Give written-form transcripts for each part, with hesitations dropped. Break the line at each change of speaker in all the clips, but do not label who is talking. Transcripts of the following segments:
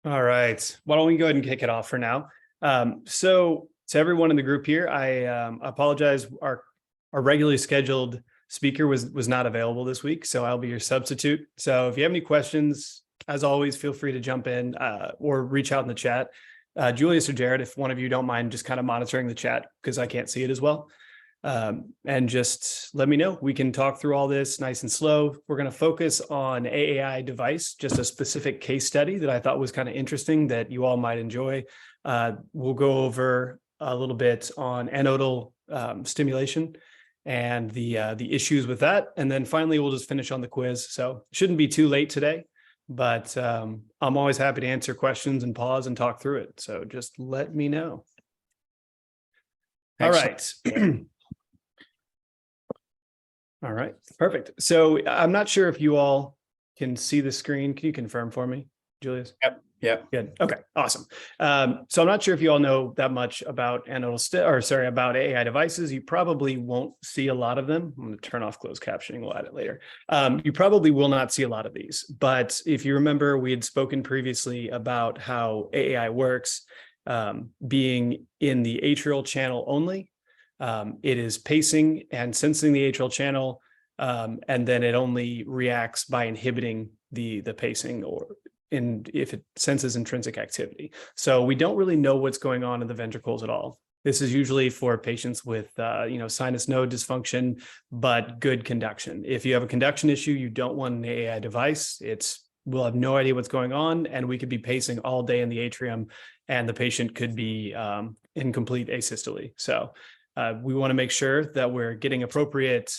All right. Why don't we go ahead and kick it off for now? So to everyone in the group here, I apologize. Our regularly scheduled speaker was not available this week, so I'll be your substitute. So if you have any questions, as always, feel free to jump in or reach out in the chat. Julius or Jared, if one of you don't mind just kind of monitoring the chat because I can't see it as well. And just let me know. We can talk through all this nice and slow. We're going to focus on AAI device, just a specific case study that I thought was kind of interesting that you all might enjoy. We'll go over a little bit on anodal stimulation and the issues with that. And then finally, we'll just finish on the quiz. So it shouldn't be too late today, but I'm always happy to answer questions and pause and talk through it. So just let me know. Excellent. All right. All right, perfect. So I'm not sure if you all can see the screen. Can you confirm for me, Julius?
Yep.
Good. Okay, awesome. So I'm not sure if you all know that much about about AAI devices. You probably won't see a lot of them. I'm going to turn off closed captioning. We'll add it later. You probably will not see a lot of these, but if you remember, we had spoken previously about how AAI works, being in the atrial channel only. It is pacing and sensing the atrial channel, and then it only reacts by inhibiting the pacing if it senses intrinsic activity. So we don't really know what's going on in the ventricles at all. This is usually for patients with sinus node dysfunction, but good conduction. If you have a conduction issue, you don't want an AAI device. We'll have no idea what's going on, and we could be pacing all day in the atrium, and the patient could be in complete asystole. So we want to make sure that we're getting appropriate,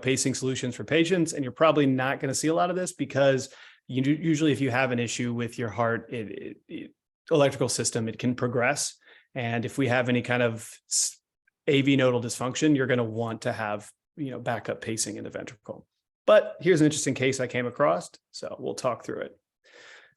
pacing solutions for patients. And you're probably not going to see a lot of this because usually if you have an issue with your heart, electrical system, it can progress. And if we have any kind of AV nodal dysfunction, you're going to want to have, backup pacing in the ventricle. But here's an interesting case I came across. So we'll talk through it.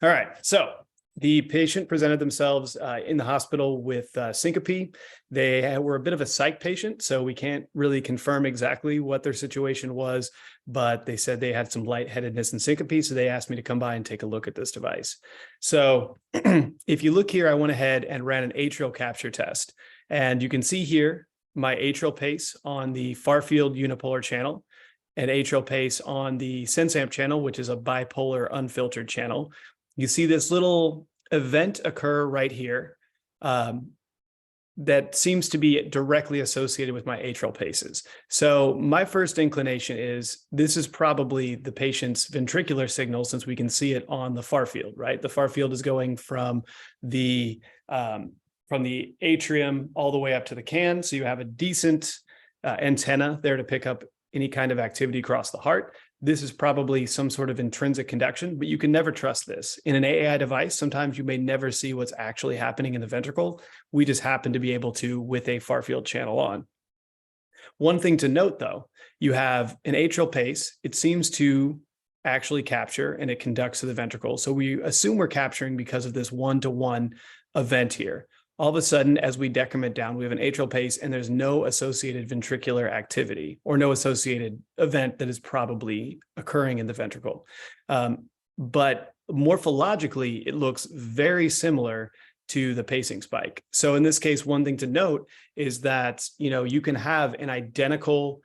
All right. So the patient presented themselves in the hospital with syncope. They were a bit of a psych patient, so we can't really confirm exactly what their situation was, but they said they had some lightheadedness and syncope, so they asked me to come by and take a look at this device. So if you look here, I went ahead and ran an atrial capture test, and you can see here my atrial pace on the far field unipolar channel and atrial pace on the SenseAmp channel, which is a bipolar unfiltered channel. You see this little event occur right here that seems to be directly associated with my atrial paces. So my first inclination is this is probably the patient's ventricular signal, since we can see it on the far field, right? The far field is going from the atrium all the way up to the can. So you have a decent antenna there to pick up any kind of activity across the heart. This is probably some sort of intrinsic conduction, but you can never trust this. In an AAI device, sometimes you may never see what's actually happening in the ventricle. We just happen to be able to with a far field channel on. One thing to note, though, you have an atrial pace. It seems to actually capture and it conducts to the ventricle. So we assume we're capturing because of this one-to-one event here. All of a sudden, as we decrement down, we have an atrial pace and there's no associated ventricular activity or no associated event that is probably occurring in the ventricle. But morphologically, it looks very similar to the pacing spike. So in this case, one thing to note is that, you can have an identical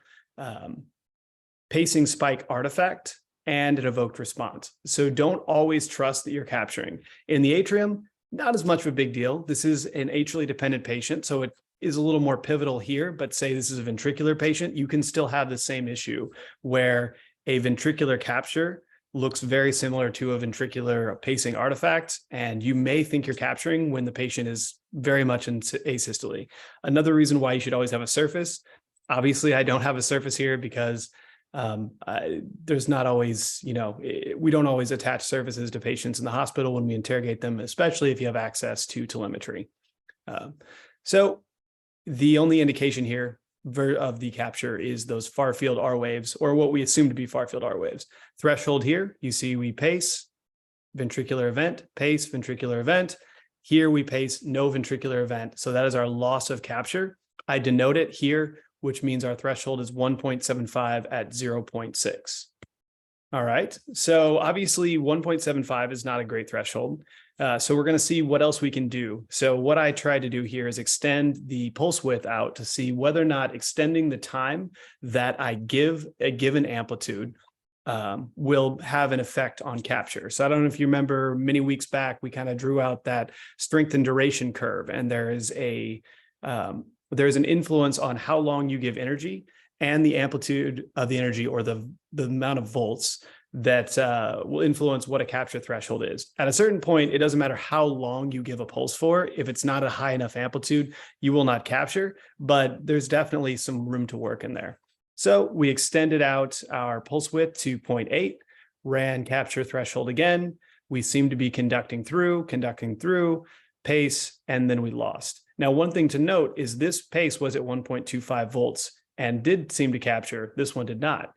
pacing spike artifact and an evoked response. So don't always trust that you're capturing. In the atrium, not as much of a big deal. This is an atrially dependent patient, so it is a little more pivotal here, but say this is a ventricular patient, you can still have the same issue where a ventricular capture looks very similar to a ventricular pacing artifact, and you may think you're capturing when the patient is very much in asystole. Another reason why you should always have a surface. Obviously, I don't have a surface here because there's not always, we don't always attach surfaces to patients in the hospital when we interrogate them, especially if you have access to telemetry. So the only indication here of the capture is those far field R waves, or what we assume to be far field R waves. Threshold here, you see we pace, ventricular event, pace, ventricular event. Here we pace, no ventricular event. So that is our loss of capture. I denote it here, which means our threshold is 1.75 at 0.6. All right. So obviously 1.75 is not a great threshold. So we're going to see what else we can do. So what I tried to do here is extend the pulse width out to see whether or not extending the time that I give a given amplitude will have an effect on capture. So I don't know if you remember many weeks back, we kind of drew out that strength and duration curve, and there's an influence on how long you give energy and the amplitude of the energy, or the amount of volts that will influence what a capture threshold is. At a certain point, it doesn't matter how long you give a pulse for. If it's not a high enough amplitude, you will not capture, but there's definitely some room to work in there. So we extended out our pulse width to 0.8, ran capture threshold again. We seem to be conducting through, pace, and then we lost. Now, one thing to note is this pace was at 1.25 volts and did seem to capture. This one did not.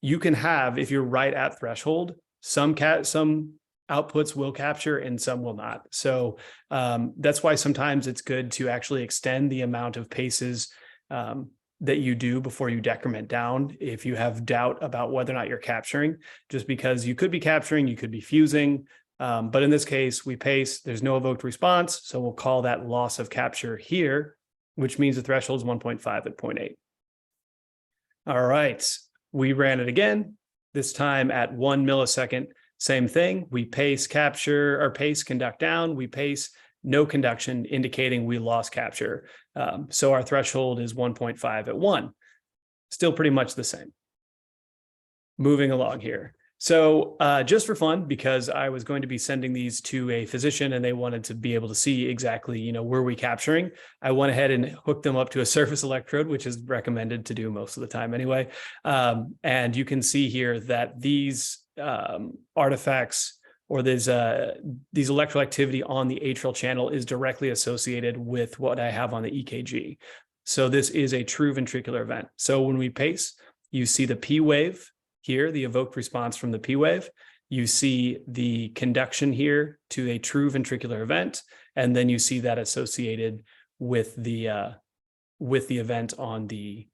You can have, if you're right at threshold, some outputs will capture and some will not. So that's why sometimes it's good to actually extend the amount of paces that you do before you decrement down if you have doubt about whether or not you're capturing, just because you could be capturing, you could be fusing. But in this case, we pace, there's no evoked response. So we'll call that loss of capture here, which means the threshold is 1.5 at 0.8. All right, we ran it again, this time at 1 millisecond, same thing. We pace capture, or pace conduct down, we pace no conduction, indicating we lost capture. So our threshold is 1.5 at 1, still pretty much the same. Moving along here. So just for fun, because I was going to be sending these to a physician and they wanted to be able to see exactly, were we capturing, I went ahead and hooked them up to a surface electrode, which is recommended to do most of the time anyway. And you can see here that these artifacts, or these electroactivity on the atrial channel is directly associated with what I have on the EKG. So this is a true ventricular event. So when we pace, you see the P wave here, the evoked response from the P wave. You see the conduction here to a true ventricular event, and then you see that associated with the event on the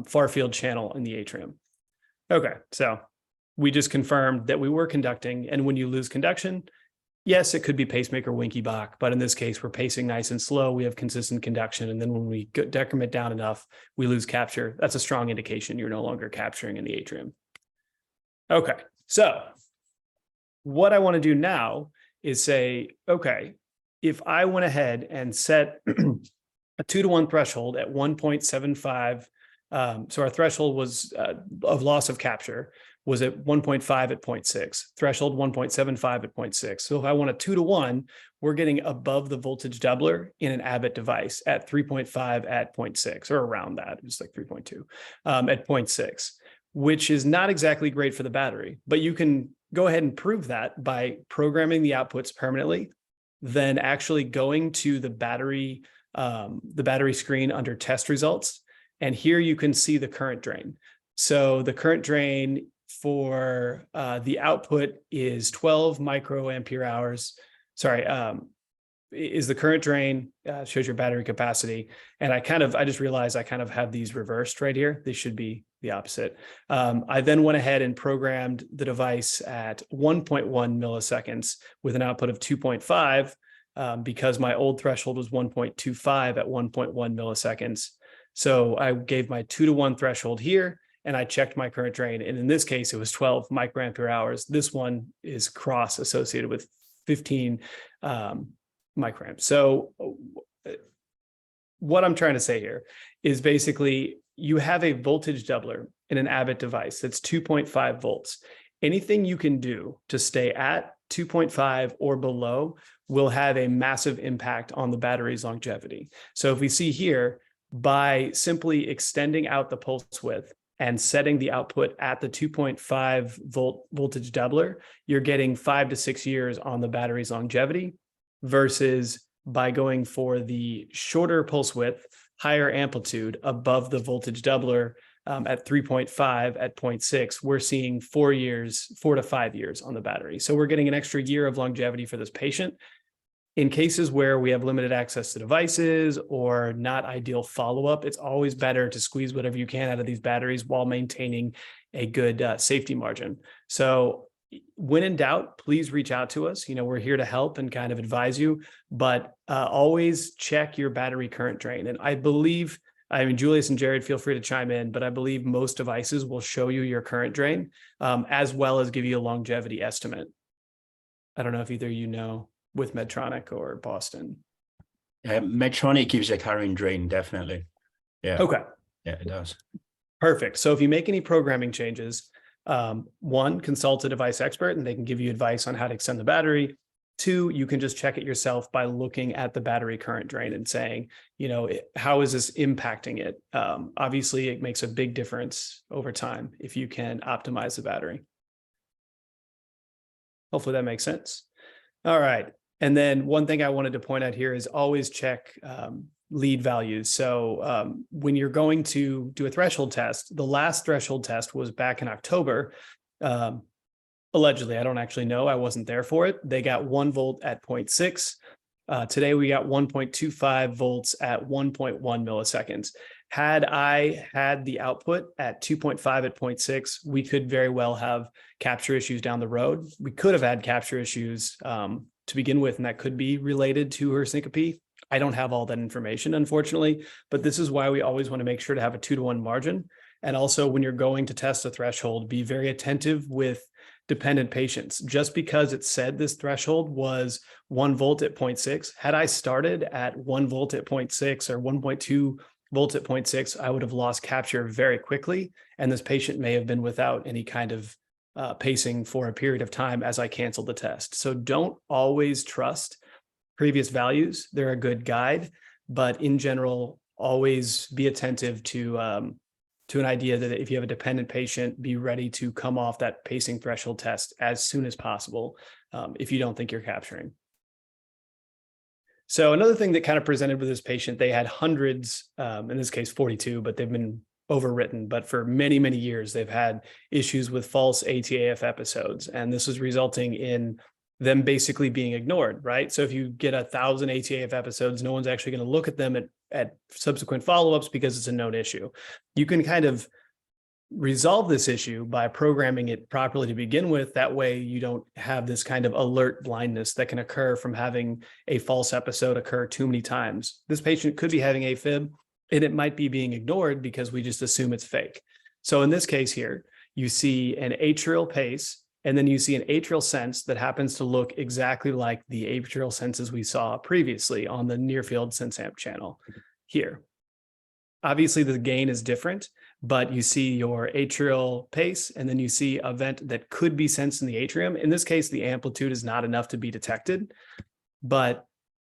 far field channel in the atrium. Okay, so we just confirmed that we were conducting, and when you lose conduction, yes, it could be pacemaker winky Bach, but in this case, we're pacing nice and slow. We have consistent conduction, and then when we decrement down enough, we lose capture. That's a strong indication you're no longer capturing in the atrium. Okay, so what I want to do now is say, okay, if I went ahead and set a 2-to-1 threshold at 1.75, so our threshold was of loss of capture was at 1.5 at 0.6, threshold 1.75 at 0.6. So if I want a 2-to-1, we're getting above the voltage doubler in an Abbott device at 3.5 at 0.6, or around that, it's like 3.2 at 0.6. Which is not exactly great for the battery, but you can go ahead and prove that by programming the outputs permanently, then actually going to the battery screen under test results. And here you can see the current drain. So the current drain for the output is 12 microampere hours. Sorry, is the current drain, shows your battery capacity. And I just realized I kind of have these reversed right here. They should be the opposite. I then went ahead and programmed the device at 1.1 milliseconds with an output of 2.5 because my old threshold was 1.25 at 1.1 milliseconds. So I gave my 2-to-1 threshold here, and I checked my current drain. And in this case, it was 12 microampere hours. This one is cross associated with 15 microamps. So what I'm trying to say here is basically you have a voltage doubler in an Abbott device that's 2.5 volts. Anything you can do to stay at 2.5 or below will have a massive impact on the battery's longevity. So if we see here, by simply extending out the pulse width and setting the output at the 2.5 volt voltage doubler, you're getting 5 to 6 years on the battery's longevity, versus by going for the shorter pulse width, higher amplitude above the voltage doubler at 3.5 at 0.6, we're seeing 4 to 5 years on the battery. So we're getting an extra year of longevity for this patient In cases where we have limited access to devices or not ideal follow-up, it's always better to squeeze whatever you can out of these batteries while maintaining a good safety margin. So when in doubt, please reach out to us. We're here to help and kind of advise you, but always check your battery current drain. And I believe, Julius and Jared, feel free to chime in, but I believe most devices will show you your current drain, as well as give you a longevity estimate. I don't know if either with Medtronic or Boston.
Medtronic gives a current drain, definitely. Yeah.
Okay.
Yeah, it does.
Perfect. So if you make any programming changes, one, consult a device expert and they can give you advice on how to extend the battery. Two, you can just check it yourself by looking at the battery current drain and saying, how is this impacting it? Obviously, it makes a big difference over time if you can optimize the battery. Hopefully that makes sense. All right. And then one thing I wanted to point out here is always check lead values. So when you're going to do a threshold test, the last threshold test was back in October. Allegedly, I don't actually know. I wasn't there for it. They got 1 volt at 0.6. Today, we got 1.25 volts at 1.1 milliseconds. Had I had the output at 2.5 at 0.6, we could very well have capture issues down the road. We could have had capture issues to begin with, and that could be related to her syncope. I don't have all that information, unfortunately, but this is why we always want to make sure to have a 2-to-1 margin. And also, when you're going to test a threshold, be very attentive with dependent patients. Just because it said this threshold was 1 volt at 0.6, had I started at 1 volt at 0.6 or 1.2 volts at 0.6, I would have lost capture very quickly, and this patient may have been without any kind of pacing for a period of time as I canceled the test. So don't always trust previous values. They're a good guide, but in general, always be attentive to an idea that if you have a dependent patient, be ready to come off that pacing threshold test as soon as possible if you don't think you're capturing. So another thing that kind of presented with this patient, they had hundreds, in this case 42, but they've been overwritten. But for many, many years, they've had issues with false ATAF episodes. And this is resulting in them basically being ignored, right? So if you get 1,000 ATAF episodes, no one's actually going to look at them at subsequent follow-ups because it's a known issue. You can kind of resolve this issue by programming it properly to begin with. That way you don't have this kind of alert blindness that can occur from having a false episode occur too many times. This patient could be having AFib and it might be being ignored because we just assume it's fake. So in this case here, you see an atrial pace, and then you see an atrial sense that happens to look exactly like the atrial senses we saw previously on the near field sense amp channel here. Obviously, the gain is different, but you see your atrial pace, and then you see a vent that could be sensed in the atrium. In this case, the amplitude is not enough to be detected, but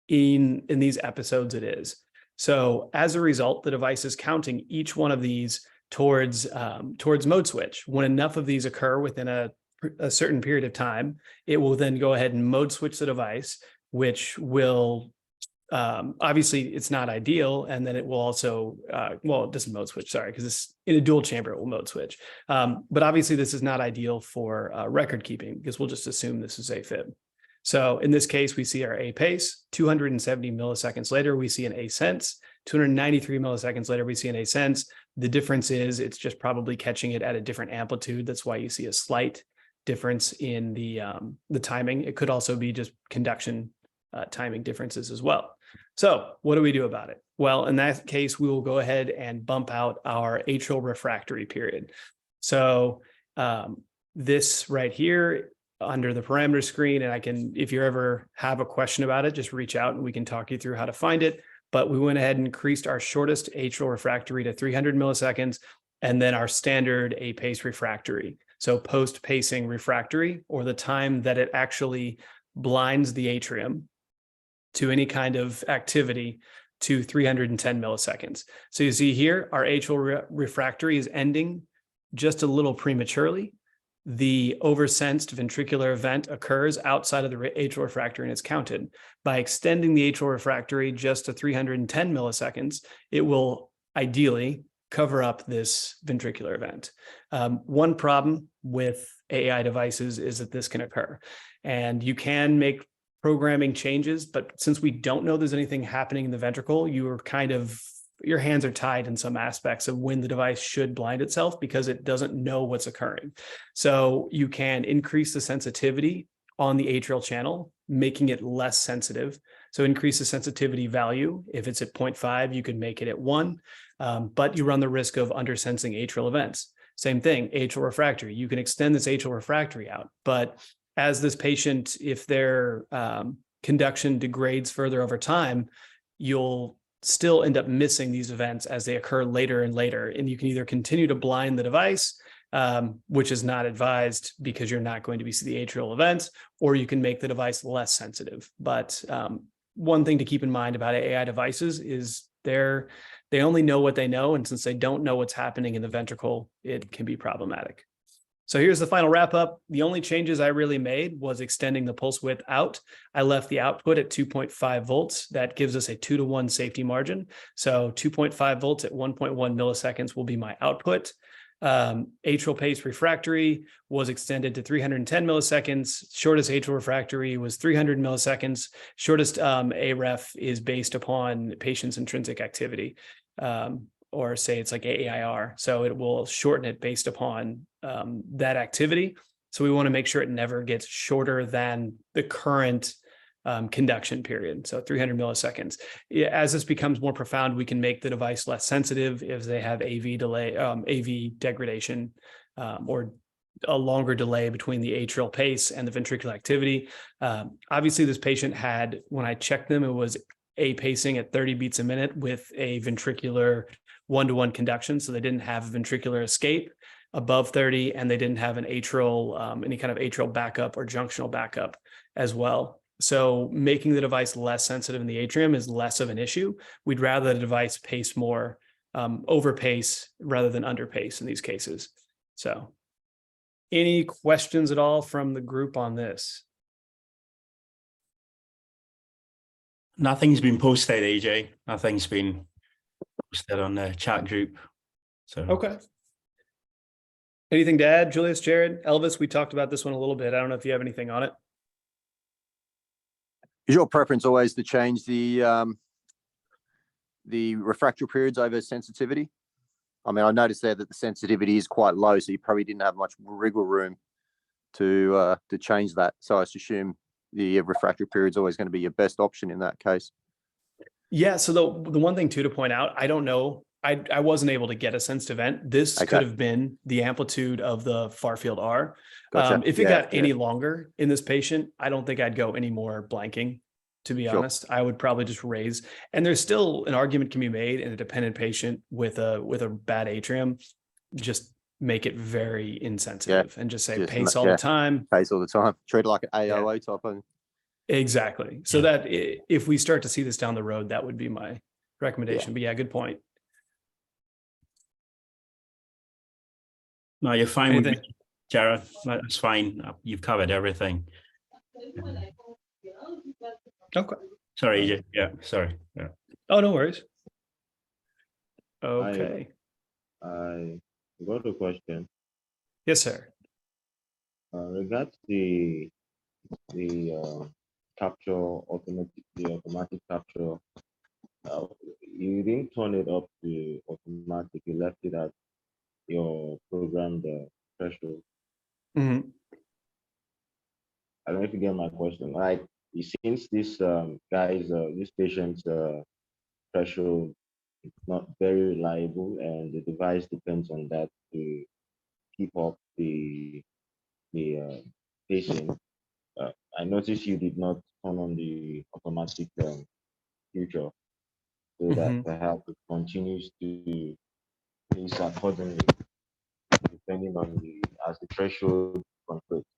in these episodes, it is. So as a result, the device is counting each one of these towards mode switch. When enough of these occur within a certain period of time, it will then go ahead and mode switch the device, which will obviously it's not ideal. And then it will also, it doesn't mode switch, sorry, because it's in a dual chamber, it will mode switch. But obviously this is not ideal for record keeping because we'll just assume this is AFib. So in this case, we see our A pace, 270 milliseconds later, we see an A sense, 293 milliseconds later, we see an A sense. The difference is it's just probably catching it at a different amplitude. That's why you see a slight difference in the timing. It could also be just conduction timing differences as well. So what do we do about it? Well, in that case, we will go ahead and bump out our atrial refractory period. So this right here under the parameter screen, and if you ever have a question about it, just reach out and we can talk you through how to find it. But we went ahead and increased our shortest atrial refractory to 300 milliseconds, and then our standard A-pace refractory. So post-pacing refractory, or the time that it actually blinds the atrium to any kind of activity, to 310 milliseconds. So you see here, our atrial refractory is ending just a little prematurely. The oversensed ventricular event occurs outside of the atrial refractory and it's counted. By extending the atrial refractory just to 310 milliseconds, it will ideally cover up this ventricular event. One problem with AAI devices is that this can occur. And you can make programming changes, but since we don't know there's anything happening in the ventricle, your hands are tied in some aspects of when the device should blind itself because it doesn't know what's occurring. So you can increase the sensitivity on the atrial channel, making it less sensitive. So increase the sensitivity value. If it's at 0.5, you can make it at 1, but you run the risk of undersensing atrial events. Same thing, atrial refractory. You can extend this atrial refractory out, but as this patient, if their conduction degrades further over time, you'll still end up missing these events as they occur later and later. And you can either continue to blind the device, which is not advised because you're not going to be seeing the atrial events, or you can make the device less sensitive. But one thing to keep in mind about AI devices is they only know what they know. And since they don't know what's happening in the ventricle, it can be problematic. So here's the final wrap up. The only changes I really made was extending the pulse width out. I left the output at 2.5 volts. That gives us a 2-to-1 safety margin. So 2.5 volts at 1.1 milliseconds will be my output. Atrial pace refractory was extended to 310 milliseconds. Shortest atrial refractory was 300 milliseconds. Shortest AREF is based upon patient's intrinsic activity. Or say it's like AAIR. So it will shorten it based upon that activity. So we want to make sure it never gets shorter than the current conduction period. So 300 milliseconds. As this becomes more profound, we can make the device less sensitive if they have AV delay, AV degradation, or a longer delay between the atrial pace and the ventricular activity. Obviously, this patient had, when I checked them, it was A pacing at 30 beats a minute with a ventricular 1-to-1 conduction. So they didn't have a ventricular escape above 30, and they didn't have an atrial, any kind of atrial backup or junctional backup as well. So making the device less sensitive in the atrium is less of an issue. We'd rather the device pace more, overpace rather than underpace in these cases. So any questions at all from the group on this?
Nothing's been posted, AJ. Nothing's been posted on the chat group. So
Okay. Anything to add, Julius, Jared, Elvis? We talked about this one a little bit. I don't know if you have anything on it.
Is your preference always to change the refractory periods over sensitivity? I mean, I noticed there that the sensitivity is quite low, so you probably didn't have much wriggle room to change that. So I assume the refractory period is always going to be your best option in that case.
Yeah. So the one thing too to point out, I don't know. I wasn't able to get a sensed event. This could have been the amplitude of the far field R.
Gotcha.
If it got any longer in this patient, I don't think I'd go any more blanking, to be honest. I would probably just raise. And there's still an argument can be made in a dependent patient with a bad atrium. Just make it very insensitive and just say pace all the time.
Pace all the time. Treat it like an AOA type of.
Exactly. So that if we start to see this down the road, that would be my recommendation. But yeah, good point.
No, you're fine with me, Jared. That's fine. You've covered everything.
Okay.
Sorry, AJ. Yeah, sorry. Yeah.
Oh, no worries. Okay.
I got a question.
Yes, sir.
Regards the capture automatic capture. You didn't turn it up to automatic. You left it at your programmed threshold.
Mm-hmm.
I don't know if you get my question. Like, since this this patient's threshold is not very reliable, and the device depends on that to keep up the pacing. I noticed you did not turn on the automatic feature, so that perhaps it continues to pace accordingly, depending on as the threshold conflicts.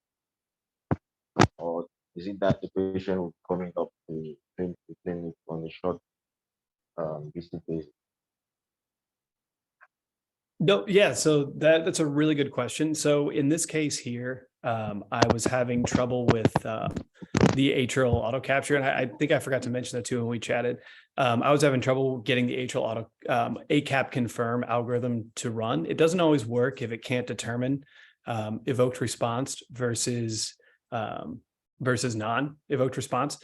Or is it that the patient will coming up to the clinic on a short visit basis?
No, yeah. So that's a really good question. So in this case here, I was having trouble with the atrial auto capture, and I think I forgot to mention that too when we chatted. I was having trouble getting the atrial auto ACAP confirm algorithm to run. It doesn't always work if it can't determine evoked response versus versus non-evoked response.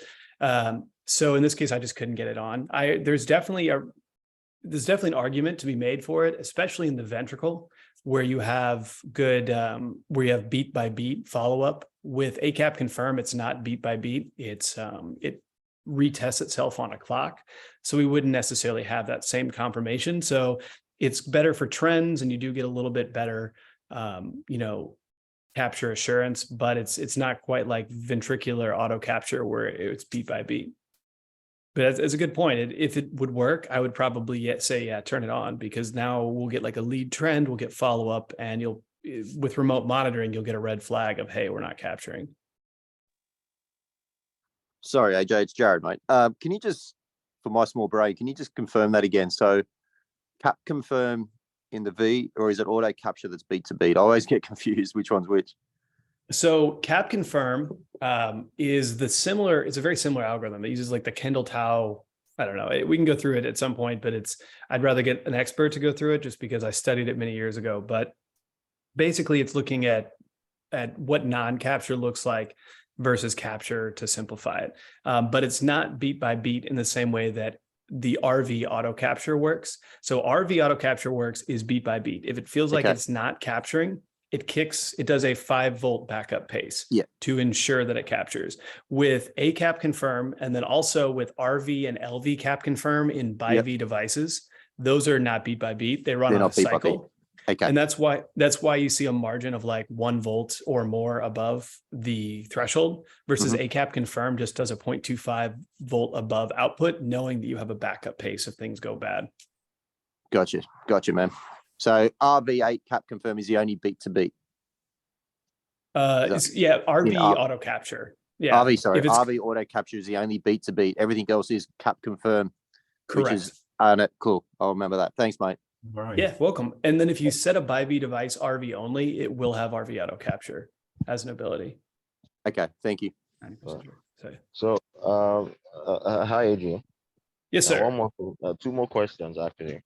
So in this case, I just couldn't get it on. There's definitely an argument to be made for it, especially in the ventricle, where you have beat by beat follow-up. With ACAP confirm, it's not beat by beat. It retests itself on a clock. So we wouldn't necessarily have that same confirmation. So it's better for trends, and you do get a little bit better, capture assurance, but it's not quite like ventricular auto capture where it's beat by beat. But it's a good point. If it would work, I would probably say, turn it on, because now we'll get like a lead trend, we'll get follow-up, and with remote monitoring, you'll get a red flag of, hey, we're not capturing.
Sorry, AJ, it's Jared, mate. Can you just, for my small brain, can you just confirm that again? So cap confirm in the V, or is it auto capture that's beat to beat? I always get confused which one's which.
So cap confirm is it's a very similar algorithm. It uses like the Kendall-Tau. I don't know. We can go through it at some point, but I'd rather get an expert to go through it just because I studied it many years ago. But basically it's looking at what non-capture looks like versus capture to simplify it. But it's not beat by beat in the same way that the RV auto capture works. So RV auto capture works is beat by beat. If it feels like it's not capturing, it does a 5-volt backup pace to ensure that it captures. With ACAP confirm, and then also with RV and LV cap confirm in BiV devices, those are not beat by beat. They run on a cycle. Okay. And that's why you see a margin of like 1 volt or more above the threshold versus ACAP confirm just does a 0.25 volt above output, knowing that you have a backup pace if things go bad.
Gotcha, man. So RV8 cap confirm is the only beat to beat.
RV auto capture. Yeah,
RV auto capture is the only beat to beat. Everything else is cap confirm.
Correct.
Cool. I'll remember that. Thanks, mate.
Right.
Yeah, welcome. And then if you set a BiV device RV only, it will have RV auto capture as an ability.
Okay, thank you.
90% sure.
So, hi, Adrian.
Yes, sir.
Two more questions, actually.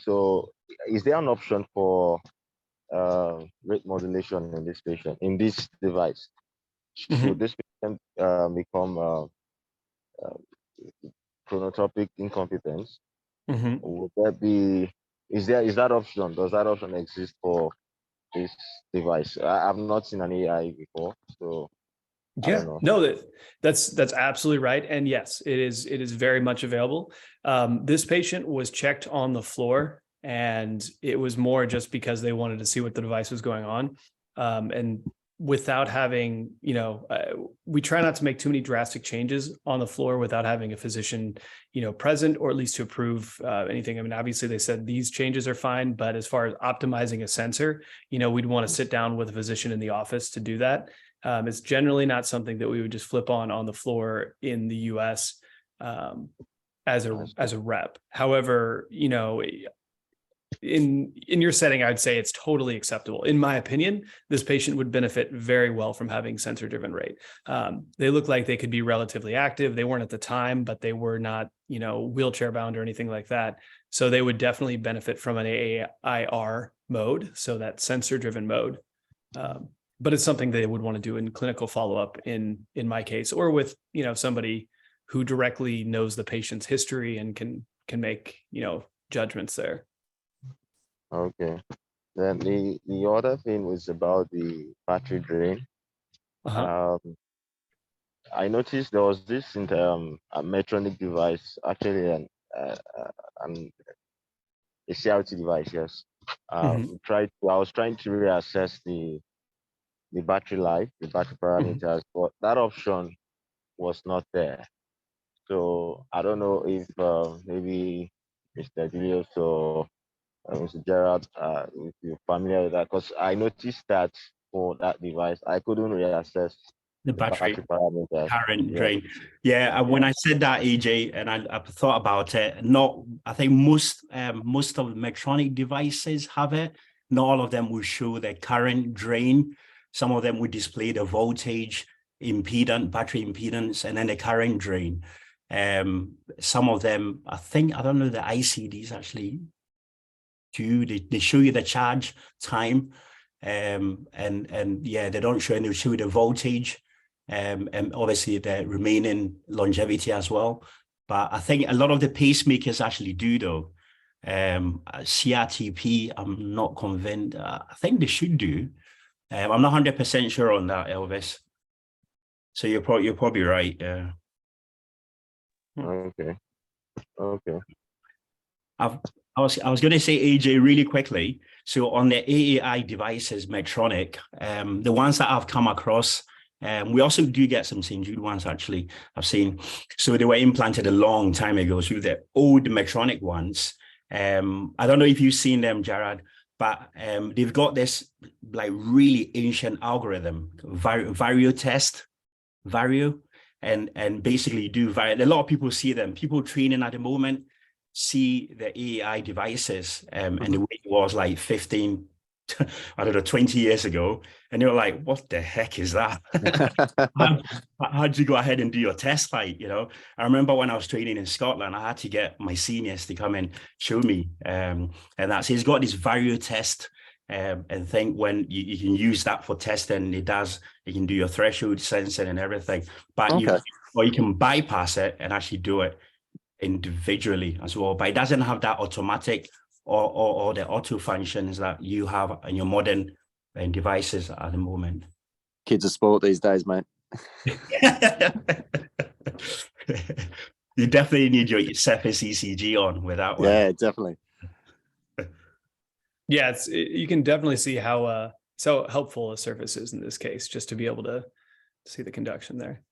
So, is there an option for rate modulation in this device? Should this patient become chronotropic incompetence? Would that be? Is that option? Does that option exist for this device? I've not seen an AI before, so
yeah, no, that's absolutely right. And yes, it is very much available. This patient was checked on the floor, and it was more just because they wanted to see what the device was going on. And without having, we try not to make too many drastic changes on the floor without having a physician, present, or at least to approve anything. I mean, obviously they said these changes are fine, but as far as optimizing a sensor, we'd want to sit down with a physician in the office to do that. It's generally not something that we would just flip on the floor in the US as a rep. However, in your setting, I'd say it's totally acceptable. In my opinion, this patient would benefit very well from having sensor-driven rate. They look like they could be relatively active. They weren't at the time, but they were not, wheelchair bound or anything like that. So they would definitely benefit from an AAIR mode, so that sensor-driven mode. But it's something they would want to do in clinical follow-up in my case, or with, somebody who directly knows the patient's history and can make, judgments there.
Okay. Then the other thing was about the battery drain. I noticed there was this a Medtronic device, actually a CRT device. Yes. I was trying to reassess the battery life, the battery parameters, but that option was not there. So I don't know if maybe Mr. Julius or Mr. Gerard, if you're familiar with that, because I noticed that for that device, I couldn't reassess
the battery
parameters.
Current drain. Yeah, when I said that, AJ, and I thought about it, I think most of the Medtronic devices have it. Not all of them will show the current drain. Some of them will display the voltage, battery impedance, and then the current drain. Some of them, I don't know, the ICDs actually do. They show you the charge time, and yeah, they don't show, and they'll show you the voltage. and obviously the remaining longevity as well. But I think a lot of the pacemakers actually do though. CRTP, I'm not convinced. I think they should do. I'm not 100% sure on that, Elvis. So you're probably right. Yeah.
Okay. Okay.
I was going to say, AJ, really quickly. So on the AAI devices, Medtronic, the ones that I've come across, we also do get some St. Jude ones, actually, I've seen. So they were implanted a long time ago. So the old Medtronic ones, I don't know if you've seen them, Jared, but they've got this like really ancient algorithm, Vario test, Vario, and basically do Vario. A lot of people see them. People training at the moment see the AAI devices and the way it was like 15, I don't know, 20 years ago. And you're like, what the heck is that? How'd you go ahead and do your test fight? You know, I remember when I was training in Scotland, I had to get my seniors to come and show me. And that's, he's got this Vario test and think when you can use that for testing, it can do your threshold sensing and everything, but you can bypass it and actually do it individually as well, but it doesn't have that automatic or the auto functions that you have in your modern devices at the moment.
Kids are spoiled these days, mate.
You definitely need your Cephas ECG on with that one.
Yeah, definitely.
Yeah, you can definitely see how so helpful a surface is in this case, just to be able to see the conduction there.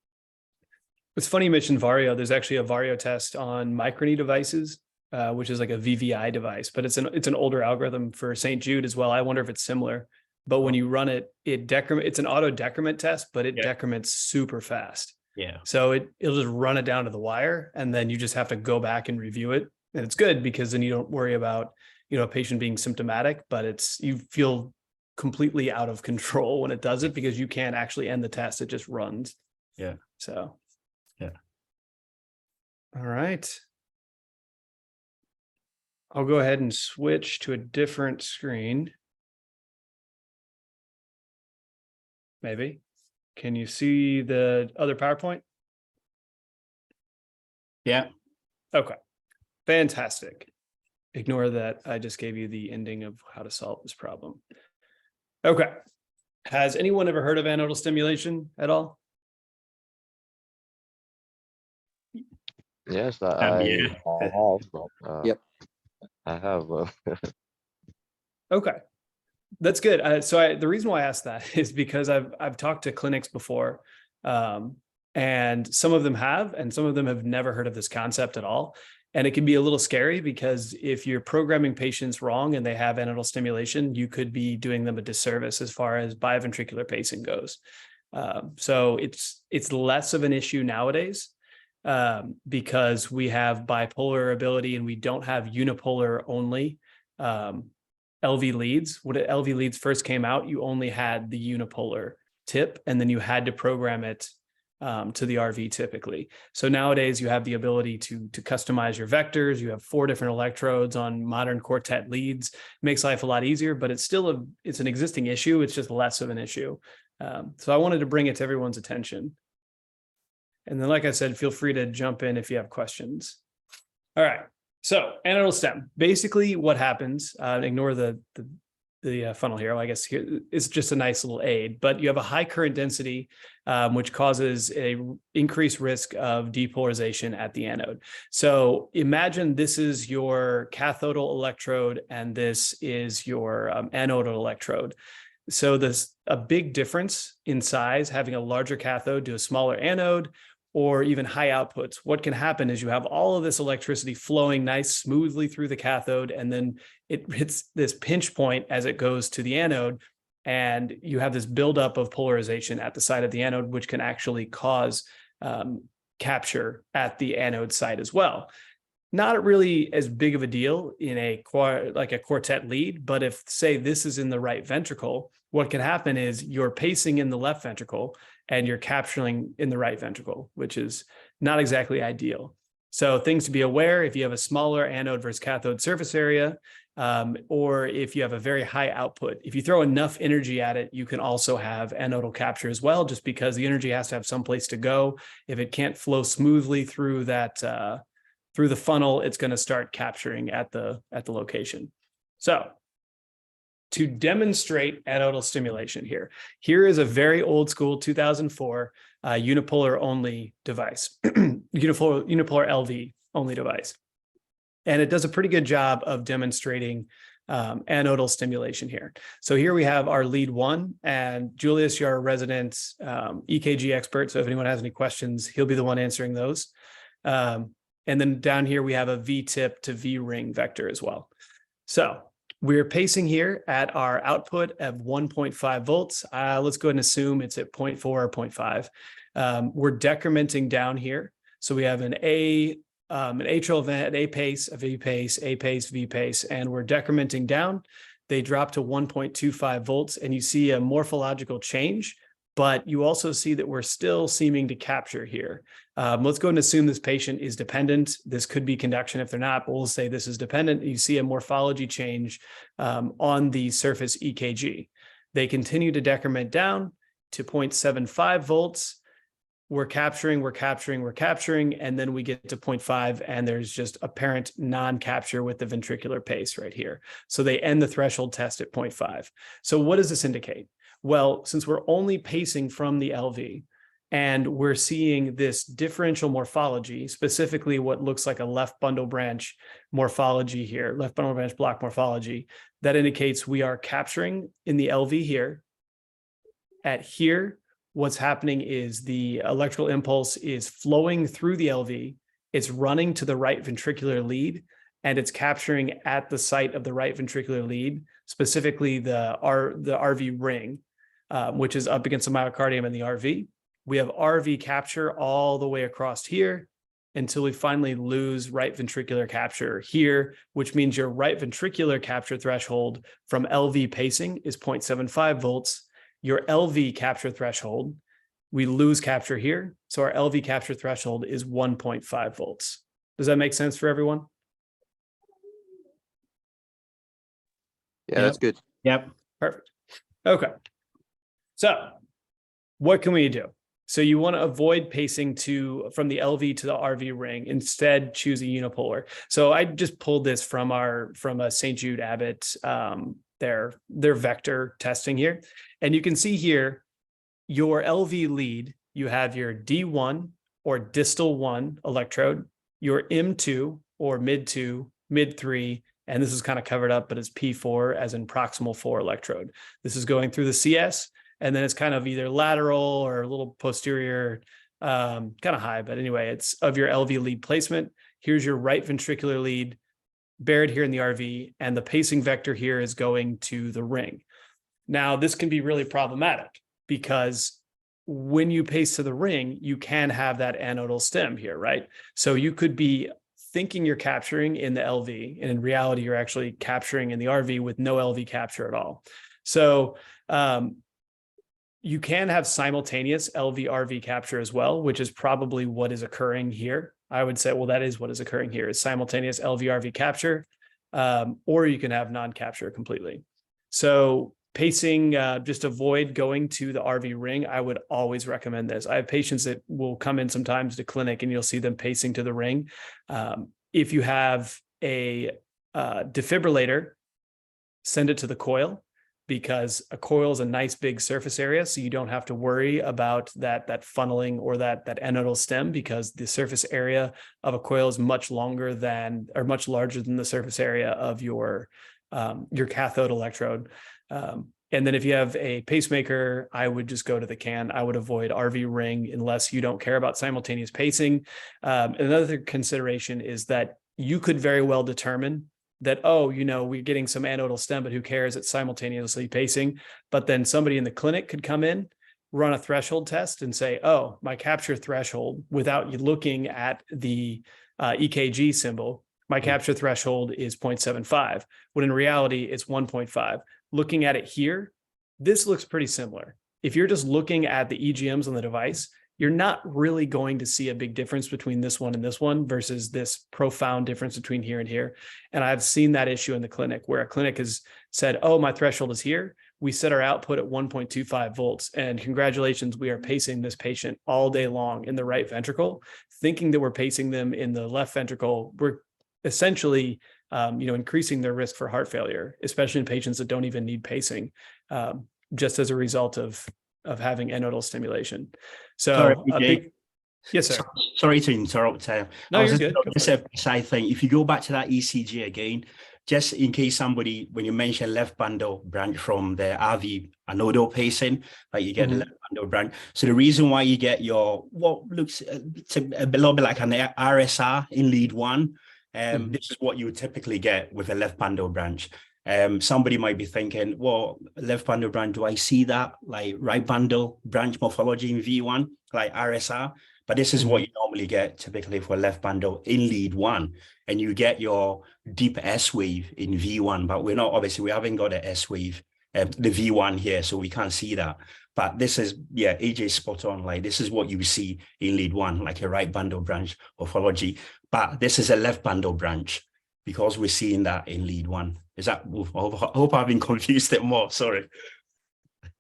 It's funny you mentioned Vario. There's actually a Vario test on Microny devices, which is like a VVI device, but it's an older algorithm for St. Jude as well. I wonder if it's similar. But when you run it, it's an auto decrement test, but it decrements super fast. Yeah. So it'll just run it down to the wire, and then you just have to go back and review it. And it's good because then you don't worry about, a patient being symptomatic, but you feel completely out of control when it does it because you can't actually end the test. It just runs.
Yeah.
So.
Yeah.
All right. I'll go ahead and switch to a different screen. Maybe. Can you see the other PowerPoint?
Yeah.
Okay. Fantastic. Ignore that. I just gave you the ending of how to solve this problem. Okay. Has anyone ever heard of anodal stimulation at all?
Yes, I have. But,
yep,
I have.
Okay, that's good. The reason why I asked that is because I've talked to clinics before, and some of them have, and some of them have never heard of this concept at all. And it can be a little scary because if you're programming patients wrong and they have anodal stimulation, you could be doing them a disservice as far as biventricular pacing goes. So it's less of an issue nowadays. Because we have bipolar ability and we don't have unipolar only LV leads. When LV leads first came out, you only had the unipolar tip, and then you had to program it to the RV typically. So nowadays you have the ability to customize your vectors. You have 4 different electrodes on modern quartet leads. It makes life a lot easier, but it's an existing issue. It's just less of an issue. So I wanted to bring it to everyone's attention. And then, like I said, feel free to jump in if you have questions. All right. So anodal stem, basically what happens, ignore the funnel here. Well, I guess here, it's just a nice little aid, but you have a high current density, which causes a increased risk of depolarization at the anode. So imagine this is your cathodal electrode and this is your anodal electrode. So there's a big difference in size, having a larger cathode to a smaller anode, or even high outputs. What can happen is you have all of this electricity flowing nice smoothly through the cathode, and then it hits this pinch point as it goes to the anode, and you have this buildup of polarization at the side of the anode, which can actually cause capture at the anode site as well. Not really as big of a deal in a quartet lead, but if, say, this is in the right ventricle, what can happen is you're pacing in the left ventricle and you're capturing in the right ventricle, which is not exactly ideal. So things to be aware: if you have a smaller anode versus cathode surface area, or if you have a very high output, if you throw enough energy at it, you can also have anodal capture as well, just because the energy has to have some place to go. If it can't flow smoothly through that through the funnel, it's going to start capturing at the location. So to demonstrate anodal stimulation here is a very old school 2004 unipolar only device, unipolar LV only device. And it does a pretty good job of demonstrating anodal stimulation here. So here we have our lead one, and Julius, you're our resident EKG expert. So if anyone has any questions, he'll be the one answering those. And then down here, we have a V-tip to V-ring vector as well. So we're pacing here at our output of 1.5 volts. Let's go ahead and assume it's at 0.4 or 0.5. We're decrementing down here. So we have an atrial event, an A pace, a V pace, A pace, V pace, and we're decrementing down. They drop to 1.25 volts, and you see a morphological change, but you also see that we're still seeming to capture here. Let's go and assume this patient is dependent. This could be conduction if they're not, but we'll say this is dependent. You see a morphology change on the surface EKG. They continue to decrement down to 0.75 volts. We're capturing, and then we get to 0.5, and there's just apparent non-capture with the ventricular pace right here. So they end the threshold test at 0.5. So what does this indicate? Well, since we're only pacing from the LV, and we're seeing this differential morphology, specifically what looks like a left bundle branch morphology here, left bundle branch block morphology, that indicates we are capturing in the LV here. At here, what's happening is the electrical impulse is flowing through the LV, it's running to the right ventricular lead, and it's capturing at the site of the right ventricular lead, specifically the RV ring, which is up against the myocardium in the RV. We have RV capture all the way across here until we finally lose right ventricular capture here, which means your right ventricular capture threshold from LV pacing is 0.75 volts. Your LV capture threshold, we lose capture here. So our LV capture threshold is 1.5 volts. Does that make sense for everyone?
Yeah, that's good.
Yep.
Perfect. Okay. So what can we do? So you want to avoid pacing from the LV to the RV ring. Instead, choose a unipolar. So I just pulled this from a St. Jude Abbott, their vector testing here. And you can see here, your LV lead, you have your D1 or distal 1 electrode, your M2 or mid 2, mid 3, and this is kind of covered up, but it's P4 as in proximal 4 electrode. This is going through the CS, and then it's kind of either lateral or a little posterior, kind of high, but anyway, it's of your LV lead placement. Here's your right ventricular lead buried here in the RV, and the pacing vector here is going to the ring. Now, this can be really problematic because when you pace to the ring, you can have that anodal stim here, right? So you could be thinking you're capturing in the LV, and in reality, you're actually capturing in the RV with no LV capture at all. So you can have simultaneous LV-RV capture as well, which is probably what is occurring here. I would say, well, that is what is occurring here, is simultaneous LV-RV capture, or you can have non-capture completely. So pacing, just avoid going to the RV ring. I would always recommend this. I have patients that will come in sometimes to clinic and you'll see them pacing to the ring. If you have a defibrillator, send it to the coil, because a coil is a nice big surface area, so you don't have to worry about that funneling or that anodal stem, because the surface area of a coil is much larger than the surface area of your cathode electrode. And then if you have a pacemaker, I would just go to the CAN. I would avoid RV ring unless you don't care about simultaneous pacing. Another consideration is that you could very well determine that, oh, we're getting some anodal stem, but who cares? It's simultaneously pacing. But then somebody in the clinic could come in, run a threshold test and say, oh, my capture threshold, without you looking at the EKG symbol, my capture threshold is 0.75, when in reality, it's 1.5. Looking at it here, this looks pretty similar. If you're just looking at the EGMs on the device, you're not really going to see a big difference between this one and this one versus this profound difference between here and here. And I've seen that issue in the clinic where a clinic has said, oh, my threshold is here. We set our output at 1.25 volts, and congratulations, we are pacing this patient all day long in the right ventricle, thinking that we're pacing them in the left ventricle. We're essentially, increasing their risk for heart failure, especially in patients that don't even need pacing, just as a result of having anodal stimulation. So yes, sir.
Sorry to interrupt.
No, you're good.
Just a side thing. If you go back to that ECG again, just in case somebody, when you mention left bundle branch from the RV anodal pacing, like you get the left bundle branch. So the reason why you get your, what looks a little bit like an RSR in lead one, this is what you would typically get with a left bundle branch. Somebody might be thinking, well, left bundle branch, do I see that like right bundle branch morphology in V1, like RSR? But this is what you normally get typically for left bundle in lead one. And you get your deep S wave in V1, but we're not, obviously we haven't got a S wave, the V1 here, so we can't see that. But this is, yeah, AJ spot on. Like this is what you see in lead one, like a right bundle branch morphology. But this is a left bundle branch because we're seeing that in lead one. Is that, I hope I've been confused it more, sorry.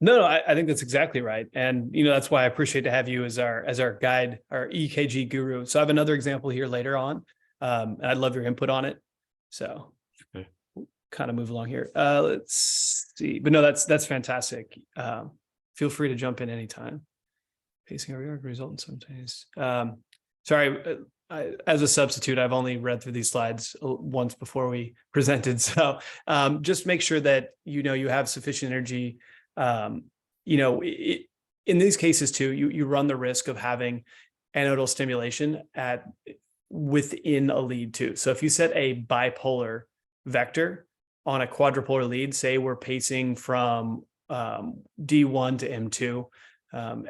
No, I think that's exactly right. And, that's why I appreciate to have you as our guide, our EKG guru. So I have another example here later on. And I'd love your input on it. So we'll kind of move along here. Let's see, but no, that's fantastic. Feel free to jump in anytime. Pacing every result in simultaneous. Sorry, as a substitute, I've only read through these slides once before we presented. So just make sure that, you have sufficient energy. In these cases too, you run the risk of having anodal stimulation within a lead too. So if you set a bipolar vector on a quadrupolar lead, say we're pacing from D1 to M2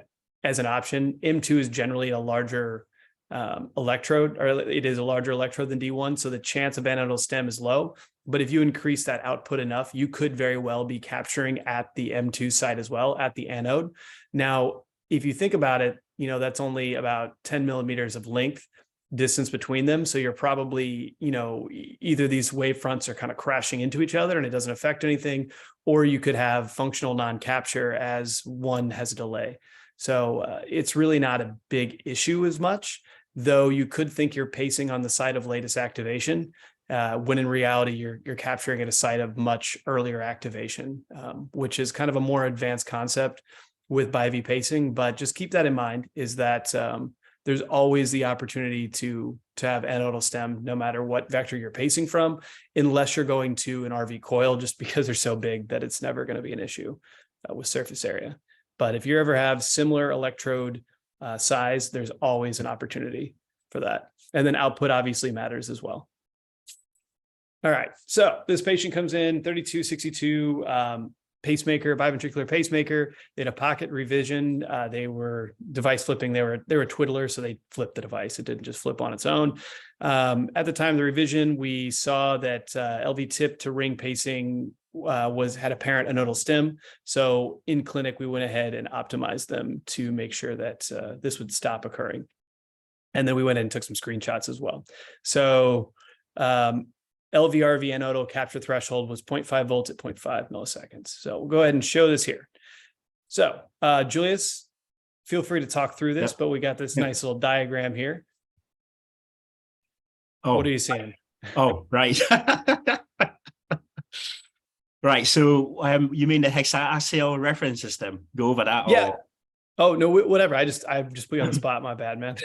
as an option. M2 is generally a larger electrode, or it is a larger electrode than D1. So the chance of anodal stim is low. But if you increase that output enough, you could very well be capturing at the M2 site as well, at the anode. Now, if you think about it, that's only about 10 millimeters of length distance between them. So you're probably, either these wave fronts are kind of crashing into each other and it doesn't affect anything, or you could have functional non-capture as one has a delay. So it's really not a big issue as much, though you could think you're pacing on the site of latest activation, when in reality, you're capturing at a site of much earlier activation, which is kind of a more advanced concept with BiV pacing. But just keep that in mind, is that there's always the opportunity to have anodal stem, no matter what vector you're pacing from, unless you're going to an RV coil, just because they're so big that it's never going to be an issue with surface area. But if you ever have similar electrode size, there's always an opportunity for that. And then output obviously matters as well. All right, so this patient comes in, 3262, pacemaker, biventricular pacemaker. They had a pocket revision. They were device flipping. They were twiddlers, so they flipped the device. It didn't just flip on its own. At the time of the revision, we saw that LV tip to ring pacing had apparent anodal stim. So in clinic, we went ahead and optimized them to make sure that this would stop occurring. And then we went in and took some screenshots as well. So LVRV anodal capture threshold was 0.5 volts at 0.5 milliseconds. So we'll go ahead and show this here. So Julius, feel free to talk through this, but we got this nice little diagram here.
Oh,
what are you seeing?
Oh, right. Right. So you mean the hexaaxial reference system? Go over that?
Yeah.
Or...
Oh, no, whatever. I just put you on the spot. My bad, man.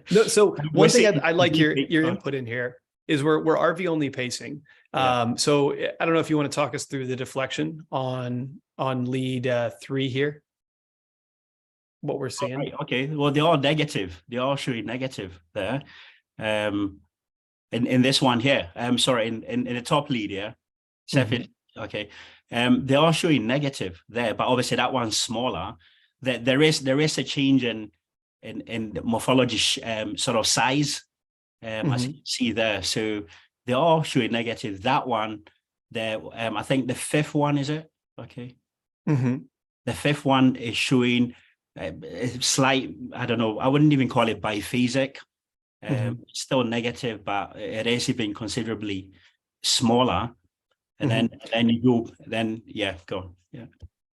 No, so one thing I like your input in here is we're RV only pacing. So I don't know if you want to talk us through the deflection on lead 3 here. What we're seeing.
Right, okay. Well, they're all negative. They're all showing negative there. In this one here, sorry, in the top lead, yeah. Okay. They're all showing negative there, but obviously that one's smaller. There is a change in the morphology sort of size, as you can see there. So they're all showing negative. That one there, I think the 5th one, is it? Okay. The 5th one is showing slight, I don't know, I wouldn't even call it biphasic.
Mhm.
Still negative, but it has been considerably smaller. And then you go, go. Yeah.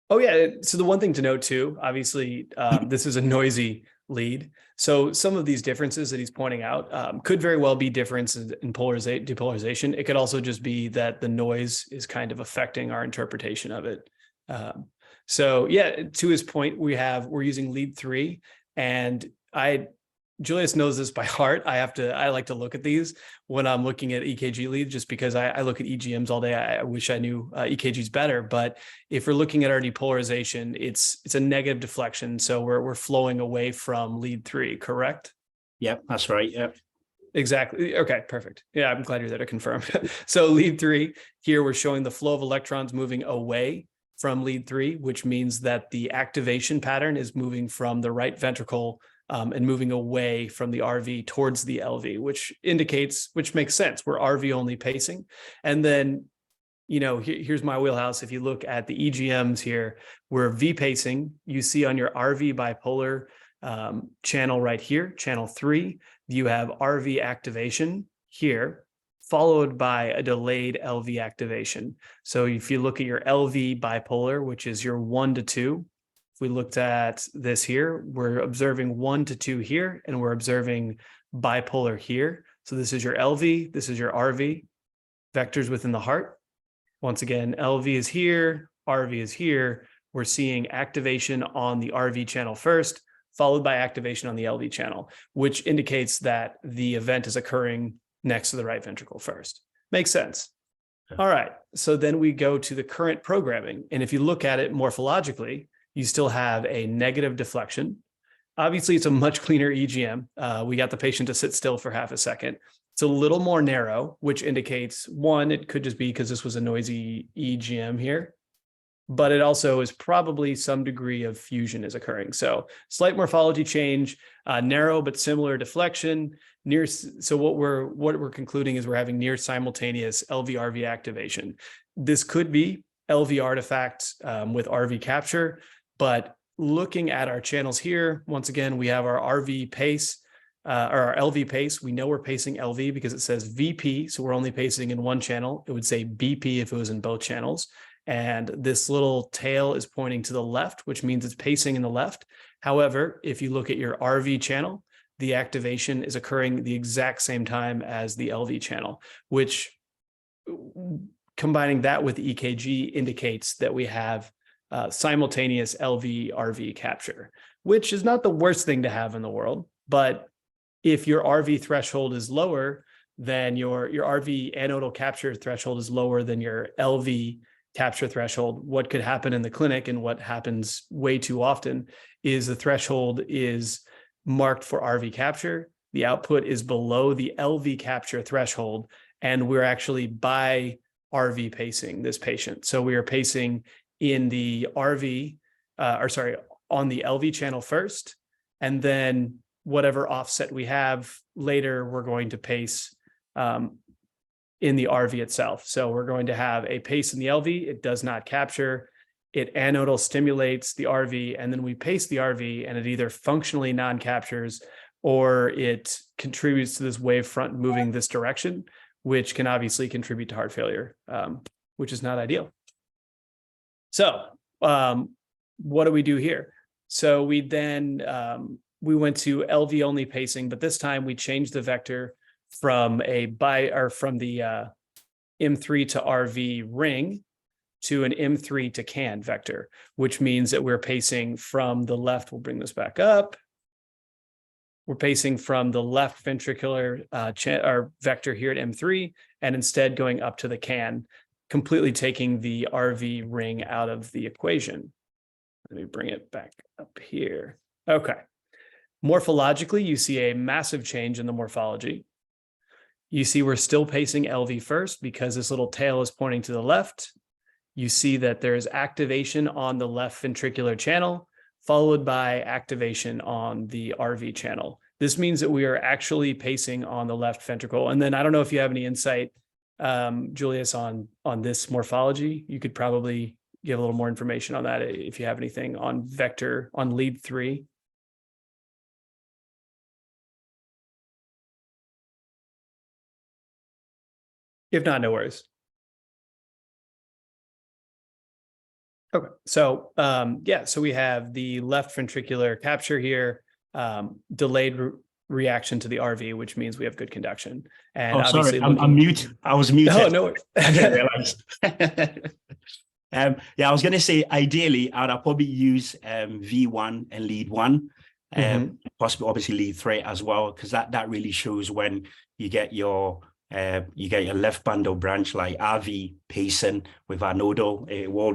Oh yeah. So the one thing to note too, obviously, this is a noisy lead. So some of these differences that he's pointing out could very well be differences in depolarization. It could also just be that the noise is kind of affecting our interpretation of it. So yeah, to his point, we're using lead 3, and Julius knows this by heart. I like to look at these when I'm looking at EKG leads, just because I look at EGMs all day. I wish I knew EKGs better, but if we're looking at our depolarization, it's a negative deflection. So we're flowing away from lead 3, correct?
Yep, that's right. Yep.
Exactly. Okay, perfect. Yeah, I'm glad you're there to confirm. So lead 3, here we're showing the flow of electrons moving away from lead 3, which means that the activation pattern is moving from the right ventricle and moving away from the RV towards the LV, which makes sense. We're RV only pacing. And then, here's my wheelhouse. If you look at the EGMs here, we're V pacing. You see on your RV bipolar channel right here, channel 3, you have RV activation here, followed by a delayed LV activation. So if you look at your LV bipolar, which is your 1 to 2, if we looked at this here, we're observing 1 to 2 here, and we're observing bipolar here. So this is your LV, this is your RV, vectors within the heart. Once again, LV is here, RV is here. We're seeing activation on the RV channel first, followed by activation on the LV channel, which indicates that the event is occurring next to the right ventricle first. Makes sense. All right, so then we go to the current programming. And if you look at it morphologically, you still have a negative deflection. Obviously, it's a much cleaner EGM. We got the patient to sit still for half a second. It's a little more narrow, which indicates, one, it could just be because this was a noisy EGM here, but it also is probably some degree of fusion is occurring. So slight morphology change, narrow but similar deflection. So what we're concluding is we're having near simultaneous LV-RV activation. This could be LV artifact with RV capture, but looking at our channels here, once again, we have our RV pace, or our LV pace. We know we're pacing LV because it says VP, so we're only pacing in one channel. It would say BP if it was in both channels. And this little tail is pointing to the left, which means it's pacing in the left. However, if you look at your RV channel, the activation is occurring the exact same time as the LV channel, which, combining that with EKG, indicates that we have simultaneous LV-RV capture, which is not the worst thing to have in the world. But if your RV threshold is lower, then your RV anodal capture threshold is lower than your LV capture threshold. What could happen in the clinic, and what happens way too often, is the threshold is marked for RV capture. The output is below the LV capture threshold, and we're actually by RV pacing this patient. So we are pacing in the RV, on the LV channel first, and then whatever offset we have later, we're going to pace in the RV itself. So we're going to have a pace in the LV. It does not capture. It anodal stimulates the RV, and then we pace the RV, and it either functionally non-captures or it contributes to this wave front moving this direction, which can obviously contribute to heart failure, which is not ideal. So what do we do here? So we then, we went to LV only pacing, but this time we changed the vector from from the M3 to RV ring to an M3 to CAN vector, which means that we're pacing from the left. We'll bring this back up. We're pacing from the left ventricular vector here at M3, and instead going up to the CAN, completely taking the RV ring out of the equation. Let me bring it back up here. Okay. Morphologically, you see a massive change in the morphology. You see we're still pacing LV first because this little tail is pointing to the left. You see that there's activation on the left ventricular channel, followed by activation on the RV channel. This means that we are actually pacing on the left ventricle. And then I don't know if you have any insight, Julius, on this morphology. You could probably give a little more information on that if you have anything on vector on lead 3. If not, no worries. Okay, so yeah, so we have the left ventricular capture here, delayed reaction to the RV, which means we have good conduction. And obviously,
sorry, I'm mute. I was muted.
Oh, no.
I didn't realize. Yeah, I was going to say, ideally, I would probably use V1 and lead 1, possibly obviously lead 3 as well, because that really shows when you get your left bundle branch like RV pacing with anodal. It will,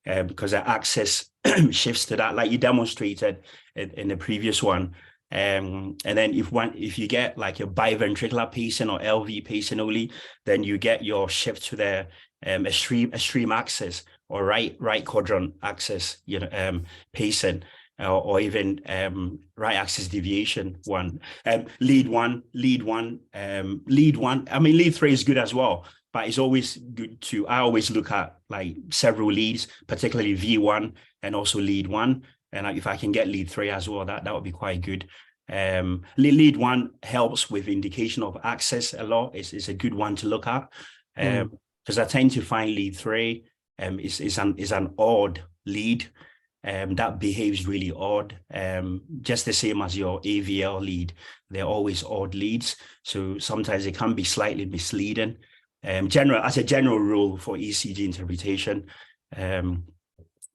because the axis shifts to that, like you demonstrated in the previous one. And then if you get like a biventricular pacing or LV pacing only, then you get your shift to the extreme axis or right quadrant axis, pacing, or even right axis deviation one. Lead one. I mean, lead 3 is good as well, but it's always good I always look at like several leads, particularly V1 and also lead 1. And if I can get lead 3 as well, that would be quite good. Lead 1 helps with indication of access a lot. It's a good one to look at, because I tend to find lead 3 is an odd lead that behaves really odd, just the same as your AVL lead. They're always odd leads, so sometimes it can be slightly misleading. As a general rule for ECG interpretation.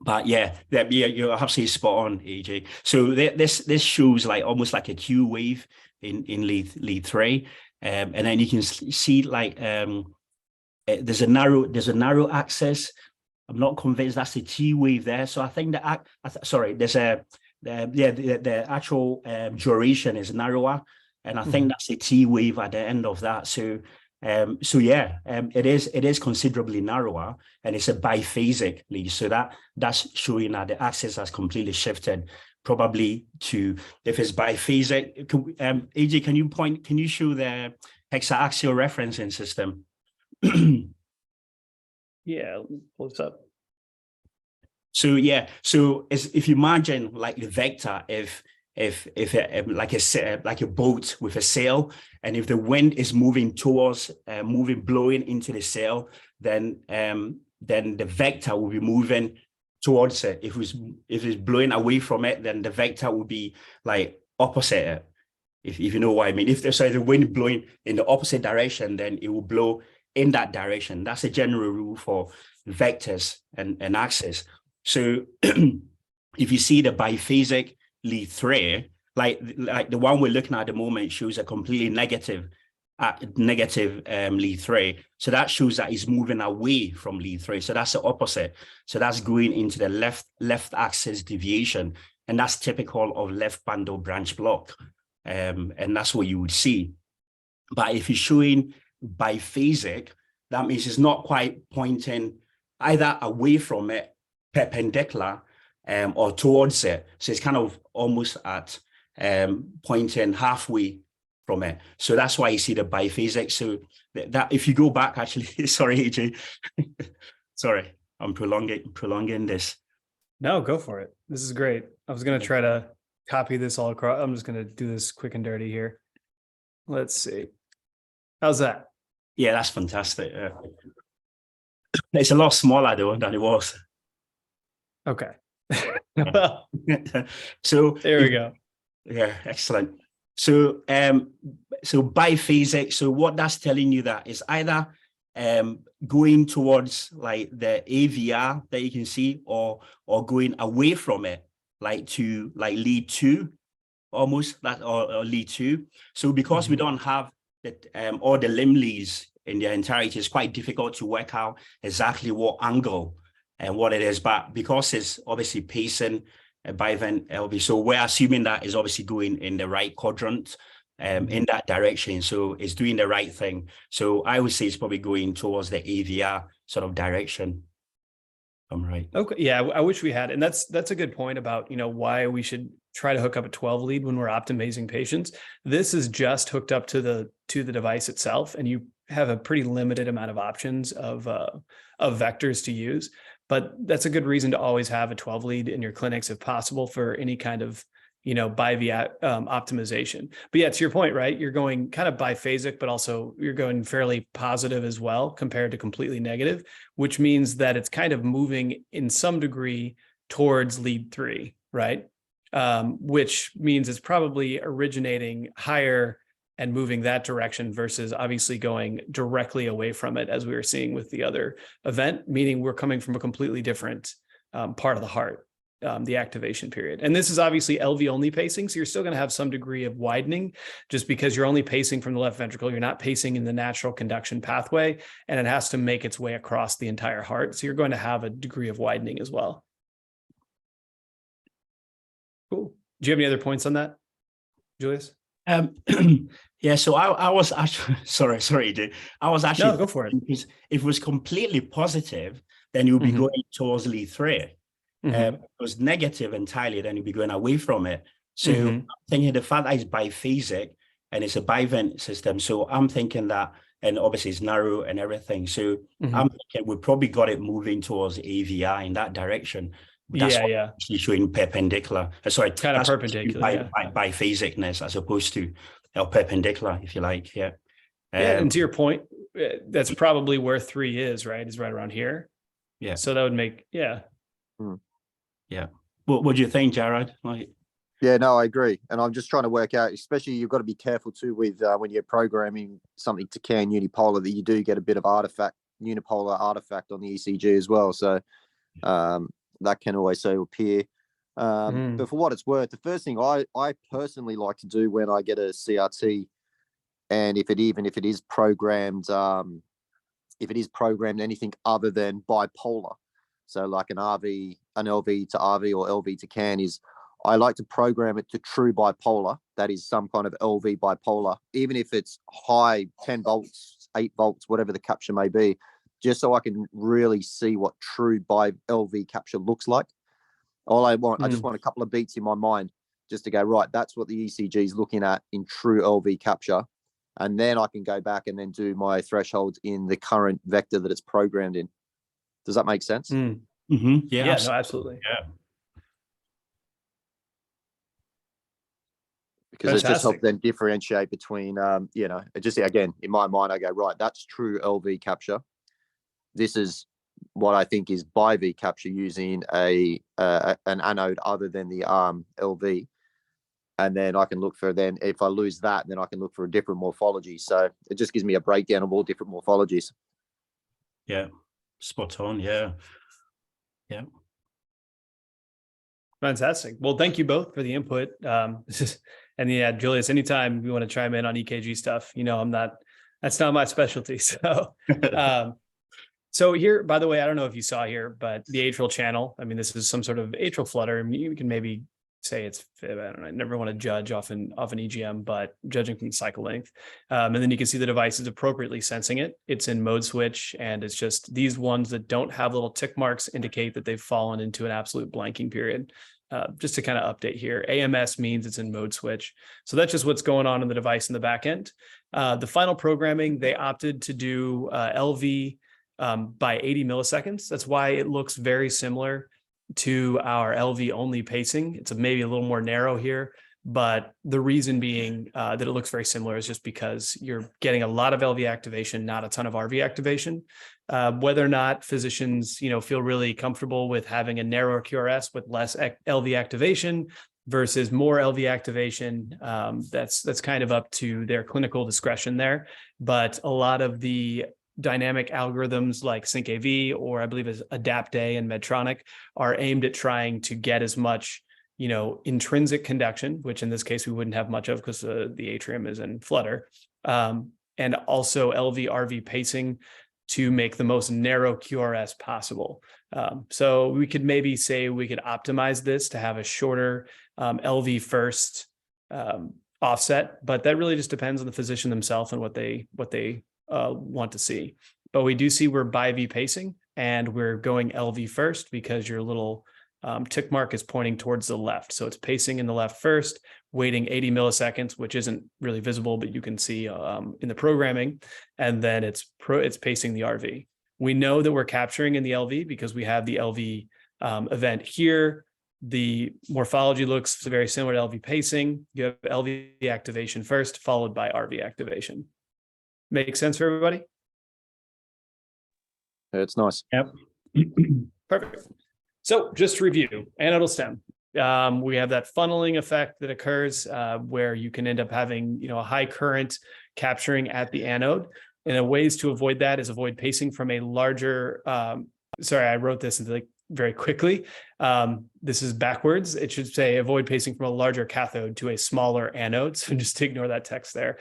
But yeah, you're absolutely spot on, AJ. So this shows like almost like a Q wave in lead 3, and then you can see like there's a narrow axis. I'm not convinced that's a T wave there. So I think there's the actual duration is narrower, and I think that's a T wave at the end of that. So it is considerably narrower, and it's a biphasic lead. So that's showing that the axis has completely shifted, probably to, if it's biphasic. AJ, can you show the hexaaxial referencing system?
Yeah, what's up?
So if you imagine like the vector, if like a boat with a sail, and if the wind is moving towards blowing into the sail, then the vector will be moving towards it. If it's blowing away from it, then the vector will be like opposite it. If you know what I mean. If there's the wind blowing in the opposite direction, then it will blow in that direction. That's a general rule for vectors and axes. So if you see the biphasic lead 3, like the one we're looking at the moment, shows a completely negative lead 3. So that shows that it's moving away from lead 3. So that's the opposite. So that's going into the left axis deviation, and that's typical of left bundle branch block. And that's what you would see. But if you're showing biphasic, that means it's not quite pointing either away from it, perpendicular, or towards it. So it's kind of almost at pointing halfway from it. So that's why you see the biphasic. So that if you go back, actually, sorry, AJ, sorry, I'm prolonging this.
No, go for it. This is great. I was going to try to copy this all across. I'm just going to do this quick and dirty here. Let's see. How's that?
Yeah, that's fantastic. It's a lot smaller though than it was.
Okay.
So
there we go.
Yeah, excellent. So biphasic. So what that's telling you that is either going towards like the AVR that you can see, or going away from it, like to like lead 2, almost that, or lead 2. So because we don't have all the limb leads in their entirety, it's quite difficult to work out exactly what angle and what it is. But because it's obviously pacing bivent LV, so we're assuming that is obviously going in the right quadrant, in that direction. So it's doing the right thing. So I would say it's probably going towards the AVR sort of direction. I'm right.
Okay. Yeah, I wish we had. And that's a good point about, why we should try to hook up a 12 lead when we're optimizing patients. This is just hooked up to the device itself, and you have a pretty limited amount of options of vectors to use. but that's a good reason to always have a 12 lead in your clinics if possible for any kind of, BiV optimization. But yeah, to your point, right? You're going kind of biphasic, but also you're going fairly positive as well compared to completely negative, which means that it's kind of moving in some degree towards lead 3, right? Which means it's probably originating higher and moving that direction versus obviously going directly away from it, as we were seeing with the other event, meaning we're coming from a completely different part of the heart, the activation period. And this is obviously LV only pacing, so you're still going to have some degree of widening just because you're only pacing from the left ventricle. You're not pacing in the natural conduction pathway, and it has to make its way across the entire heart. So you're going to have a degree of widening as well. Cool. Do you have any other points on that, Julius?
Yeah, so I was actually sorry, dude. I was actually
No, go for it.
If it was completely positive, then you'll be going towards lead 3. If it was negative entirely, then you'll be going away from it. So I'm thinking the fact that it's biphasic and it's a bivent system. So I'm thinking that, and obviously it's narrow and everything. So I'm thinking we probably got it moving towards AVI in that direction. That's actually showing perpendicular. Sorry,
kind of perpendicular.
Biphasicness as opposed to perpendicular, if you like. Yeah.
And to your point, that's probably where 3 is, right? Is right around here.
Yeah.
So that would make
Yeah. What do you think, Jared?
Yeah, no, I agree. And I'm just trying to work out, especially you've got to be careful too with when you're programming something to CAN unipolar, that you do get a bit of unipolar artifact on the ECG as well. So that can always so appear. But for what it's worth, the first thing I personally like to do when I get a CRT, and if it is programmed anything other than bipolar, so like an LV to RV or LV to CAN, is I like to program it to true bipolar. That is some kind of LV bipolar, even if it's high 10 volts, 8 volts, whatever the capture may be, just so I can really see what true by LV capture looks like. All I want, I just want a couple of beats in my mind just to go, right, that's what the ECG is looking at in true LV capture. And then I can go back and then do my thresholds in the current vector that it's programmed in. Does that make sense?
Yeah, no, absolutely.
Yeah.
Because it just helps then differentiate between, it just, again, in my mind, I go, right, that's true LV capture. This is what I think is BiV capture using an anode other than the LV. And then I can look for, then if I lose that, then I can look for a different morphology. So it just gives me a breakdown of all different morphologies.
Yeah, spot on. Yeah.
Fantastic. Well, thank you both for the input. And yeah, Julius, anytime you want to chime in on EKG stuff, that's not my specialty. So, so here, by the way, I don't know if you saw here, but the atrial channel, I mean, this is some sort of atrial flutter. I mean, you can maybe say it's, I don't know, I never want to judge off an EGM, but judging from cycle length. And then you can see the device is appropriately sensing it. It's in mode switch, and it's just these ones that don't have little tick marks indicate that they've fallen into an absolute blanking period. Just to kind of update here, AMS means it's in mode switch. So that's just what's going on in the device in the back end. The final programming, they opted to do LV by 80 milliseconds. That's why it looks very similar to our LV only pacing. It's maybe a little more narrow here, but the reason being that it looks very similar is just because you're getting a lot of LV activation, not a ton of RV activation. Whether or not physicians, feel really comfortable with having a narrower QRS with less LV activation versus more LV activation, that's kind of up to their clinical discretion there. But a lot of the dynamic algorithms like SyncAV, or I believe is ADAPT-A and Medtronic, are aimed at trying to get as much, intrinsic conduction, which in this case we wouldn't have much of because the atrium is in flutter, and also LV RV pacing to make the most narrow QRS possible. So we could maybe say we could optimize this to have a shorter LV first offset, but that really just depends on the physician themselves and what they want to see. But we do see we're BiV pacing, and we're going LV first because your little tick mark is pointing towards the left. So it's pacing in the left first, waiting 80 milliseconds, which isn't really visible, but you can see in the programming. And then it's pacing the RV. We know that we're capturing in the LV because we have the LV event here. The morphology looks very similar to LV pacing. You have LV activation first, followed by RV activation. Make sense for everybody?
Yeah, it's nice.
Yep. Perfect. So just to review, anodal stem. We have that funneling effect that occurs where you can end up having, a high current capturing at the anode. And ways to avoid that is avoid pacing from a larger, sorry, I wrote this very quickly. This is backwards. It should say avoid pacing from a larger cathode to a smaller anode. So just ignore that text there.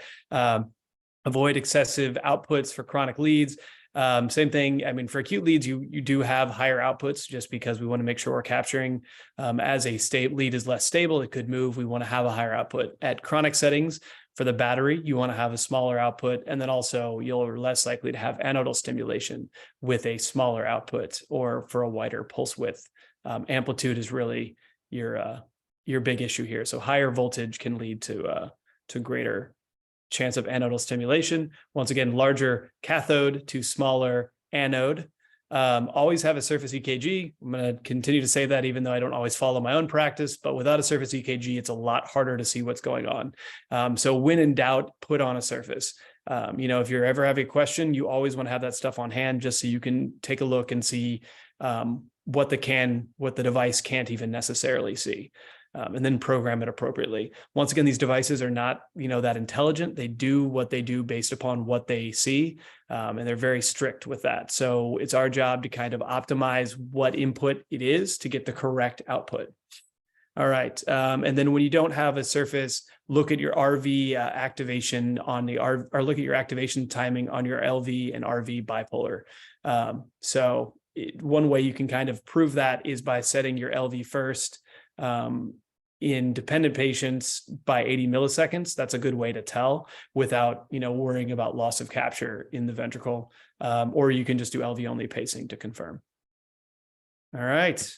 Avoid excessive outputs for chronic leads. Same thing. I mean, for acute leads, you do have higher outputs just because we want to make sure we're capturing as a lead is less stable. It could move. We want to have a higher output. At chronic settings for the battery, you want to have a smaller output. And then also you're less likely to have anodal stimulation with a smaller output or for a wider pulse width. Amplitude is really your big issue here. So higher voltage can lead to greater chance of anodal stimulation. Once again, larger cathode to smaller anode. Always have a surface EKG. I'm going to continue to say that even though I don't always follow my own practice, but without a surface EKG, it's a lot harder to see what's going on. So when in doubt, put on a surface. If you're ever having a question, you always want to have that stuff on hand just so you can take a look and see what the device can't even necessarily see. And then program it appropriately. Once again, these devices are not, that intelligent. They do what they do based upon what they see, and they're very strict with that. So it's our job to kind of optimize what input it is to get the correct output. All right. And then when you don't have a surface, look at your RV activation on the or look at your activation timing on your LV and RV bipolar. One way you can kind of prove that is by setting your LV first. In dependent patients by 80 milliseconds, that's a good way to tell without, worrying about loss of capture in the ventricle. Or you can just do LV only pacing to confirm. All right.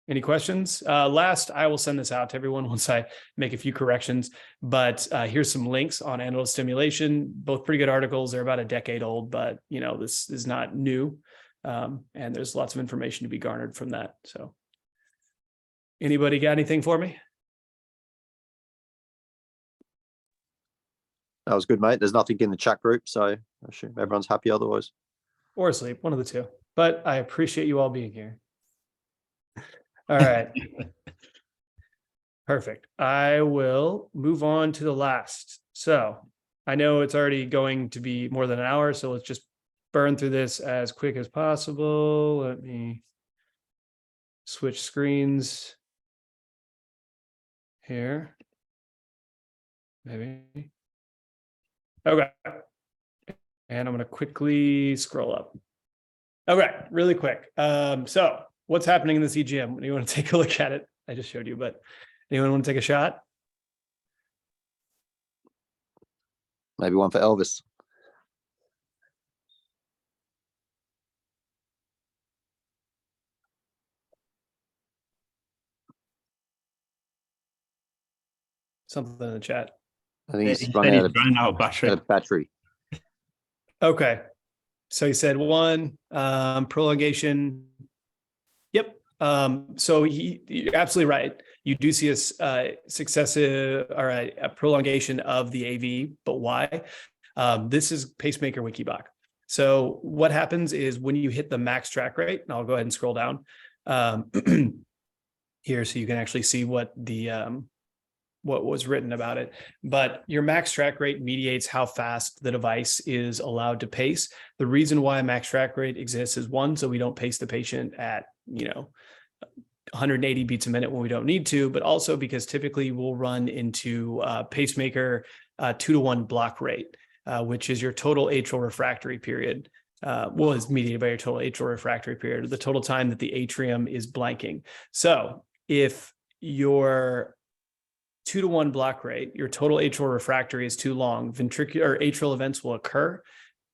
Any questions? Last, I will send this out to everyone once I make a few corrections, but here's some links on anodal stimulation, both pretty good articles. They're about a decade old, but this is not new. And there's lots of information to be garnered from that. So anybody got anything for me?
That was good, mate. There's nothing in the chat group, so I assume everyone's happy otherwise.
Or asleep, one of the two. But I appreciate you all being here. All right. Perfect. I will move on to the last. So I know it's already going to be more than an hour, so let's just burn through this as quick as possible. Let me switch screens here. Maybe. Okay. And I'm going to quickly scroll up. Okay, really quick. So what's happening in this EGM? You want to take a look at it? I just showed you, but anyone want to take a shot?
Maybe one for Elvis.
Something in the chat.
I think he's running out of battery.
Okay. So he said one, prolongation. Yep. So you're absolutely right. You do see a successive or a prolongation of the AV, but why? This is pacemaker Wikibach. So what happens is when you hit the max track rate, and I'll go ahead and scroll down here so you can actually see what was written about it. But your max track rate mediates how fast the device is allowed to pace. The reason why max track rate exists is one, so we don't pace the patient at, 180 beats a minute when we don't need to, but also because typically we'll run into pacemaker 2-to-1 block rate, which is your total atrial refractory period. Is mediated by your total atrial refractory period, the total time that the atrium is blanking. So if your 2-to-1 block rate, your total atrial refractory is too long, ventricular or atrial events will occur.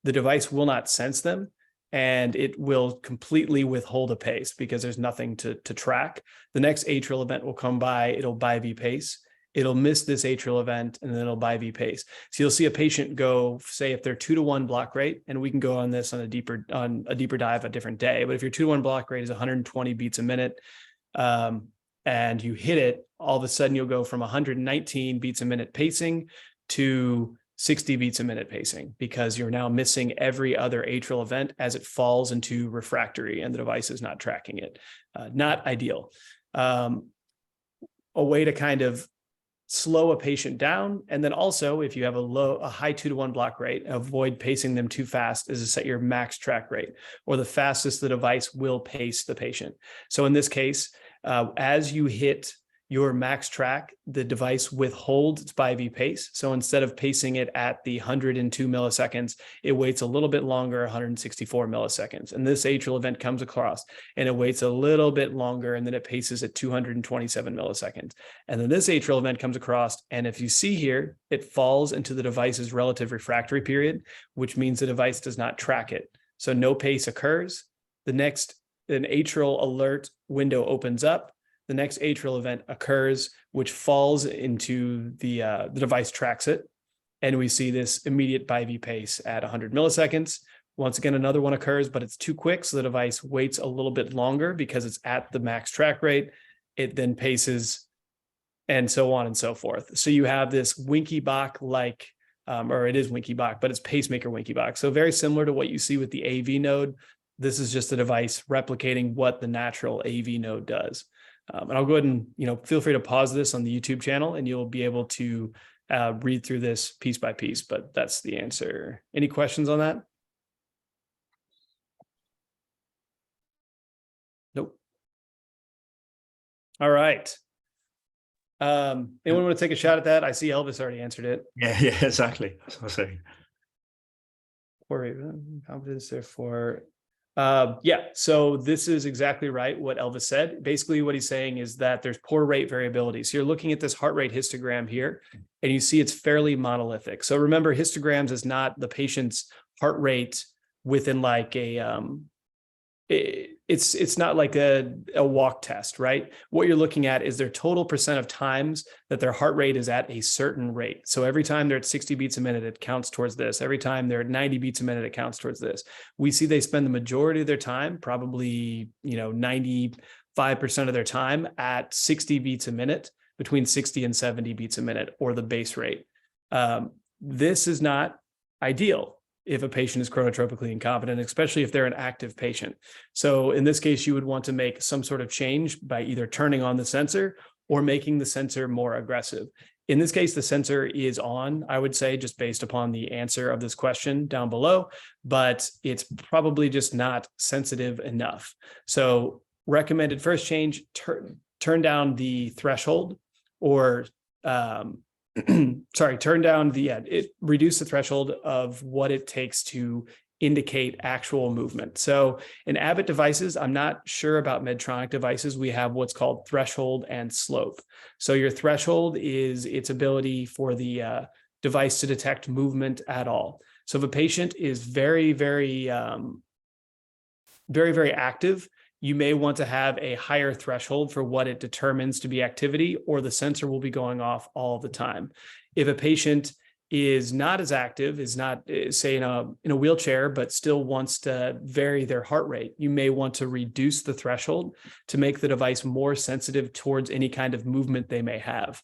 The device will not sense them, and it will completely withhold a pace because there's nothing to track. The next atrial event will come by, it'll bi-V pace, it'll miss this atrial event and then it'll IV pace. So you'll see a patient go, say if they're 2-to-1 block rate, and we can go on this on a deeper dive a different day, but if your 2-to-1 block rate is 120 beats a minute, and you hit it, all of a sudden you'll go from 119 beats a minute pacing to 60 beats a minute pacing, because you're now missing every other atrial event as it falls into refractory and the device is not tracking it. Not ideal. A way to kind of slow a patient down, and then also if you have a high 2-to-1 block rate, avoid pacing them too fast, is to set your max track rate, or the fastest the device will pace the patient. So in this case, as you hit your max track, the device withholds its IV pace. So instead of pacing it at the 102 milliseconds, it waits a little bit longer, 164 milliseconds. And this atrial event comes across and it waits a little bit longer, and then it paces at 227 milliseconds. And then this atrial event comes across, and if you see here, it falls into the device's relative refractory period, which means the device does not track it. So no pace occurs. An atrial alert window opens up. The next atrial event occurs, which falls into the device tracks it. And we see this immediate IV pace at 100 milliseconds. Once again, another one occurs, but it's too quick. So the device waits a little bit longer because it's at the max track rate. It then paces and so on and so forth. So you have this Winky Bach-like, or it is Winky Bach, but it's pacemaker Winky Bach. So very similar to what you see with the AV node. This is just a device replicating what the natural AV node does. And I'll go ahead and, feel free to pause this on the YouTube channel and you'll be able to read through this piece by piece, but that's the answer. Any questions on that? Nope. All right. Anyone want to take a shot at that? I see Elvis already answered it.
Yeah, exactly. That's what I'm saying.
Confidence, therefore. So this is exactly right what Elvis said. Basically, what he's saying is that there's poor rate variability. So you're looking at this heart rate histogram here, and you see it's fairly monolithic. So remember, histograms is not the patient's heart rate within like it's not like a walk test, right? What you're looking at is their total percent of times that their heart rate is at a certain rate. So every time they're at 60 beats a minute, it counts towards this. Every time they're at 90 beats a minute, it counts towards this. We see they spend the majority of their time, probably 95% of their time at 60 beats a minute, between 60 and 70 beats a minute, or the base rate. This is not ideal if a patient is chronotropically incompetent, especially if they're an active patient. So in this case, you would want to make some sort of change by either turning on the sensor or making the sensor more aggressive. In this case, the sensor is on, I would say, just based upon the answer of this question down below, but it's probably just not sensitive enough. So recommended first change, turn down the threshold, or reduce the threshold of what it takes to indicate actual movement. So in Abbott devices, I'm not sure about Medtronic devices, we have what's called threshold and slope. So your threshold is its ability for the device to detect movement at all. So if a patient is very, very active, you may want to have a higher threshold for what it determines to be activity, or the sensor will be going off all the time. If a patient is not as active, is not, say, in a wheelchair, but still wants to vary their heart rate, you may want to reduce the threshold to make the device more sensitive towards any kind of movement they may have.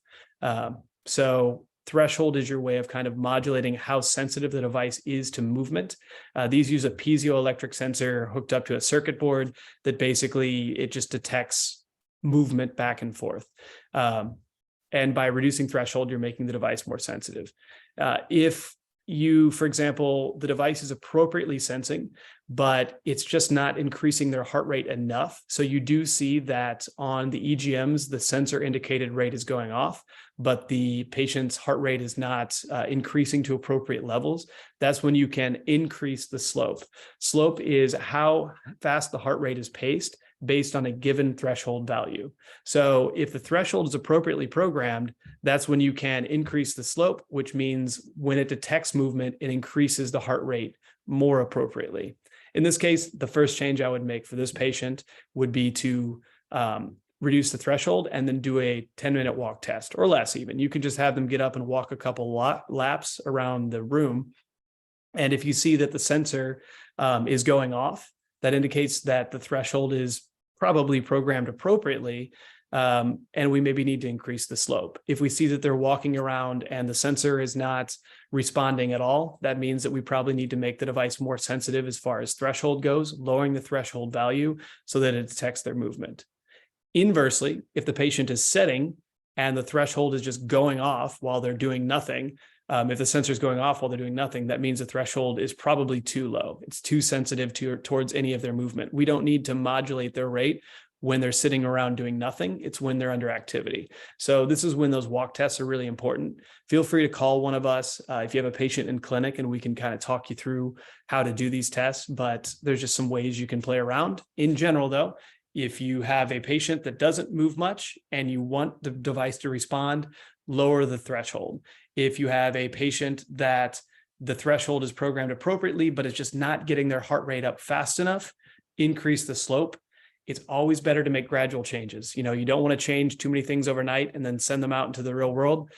So threshold is your way of kind of modulating how sensitive the device is to movement. These use a piezoelectric sensor hooked up to a circuit board that basically it just detects movement back and forth. And by reducing threshold, you're making the device more sensitive. If you, for example, the device is appropriately sensing, but it's just not increasing their heart rate enough. So you do see that on the EGMs, the sensor indicated rate is going off, but the patient's heart rate is not increasing to appropriate levels. That's when you can increase the slope. Slope is how fast the heart rate is paced based on a given threshold value. So if the threshold is appropriately programmed, that's when you can increase the slope, which means when it detects movement, it increases the heart rate more appropriately. In this case, the first change I would make for this patient would be to reduce the threshold and then do a 10-minute walk test or less even. You can just have them get up and walk a couple laps around the room. And if you see that the sensor is going off, that indicates that the threshold is probably programmed appropriately, and we maybe need to increase the slope. If we see that they're walking around and the sensor is not responding at all, that means that we probably need to make the device more sensitive as far as threshold goes, lowering the threshold value so that it detects their movement. Inversely, if the patient is sitting and the threshold is just going off while they're doing nothing, if the sensor is going off while they're doing nothing, that means the threshold is probably too low. It's too sensitive towards any of their movement. We don't need to modulate their rate when they're sitting around doing nothing. It's when they're under activity. So this is when those walk tests are really important. Feel free to call one of us if you have a patient in clinic, and we can kind of talk you through how to do these tests, but there's just some ways you can play around. In general, though, if you have a patient that doesn't move much and you want the device to respond, lower the threshold. If you have a patient that the threshold is programmed appropriately, but it's just not getting their heart rate up fast enough, increase the slope. It's always better to make gradual changes. You don't want to change too many things overnight and then send them out into the real world,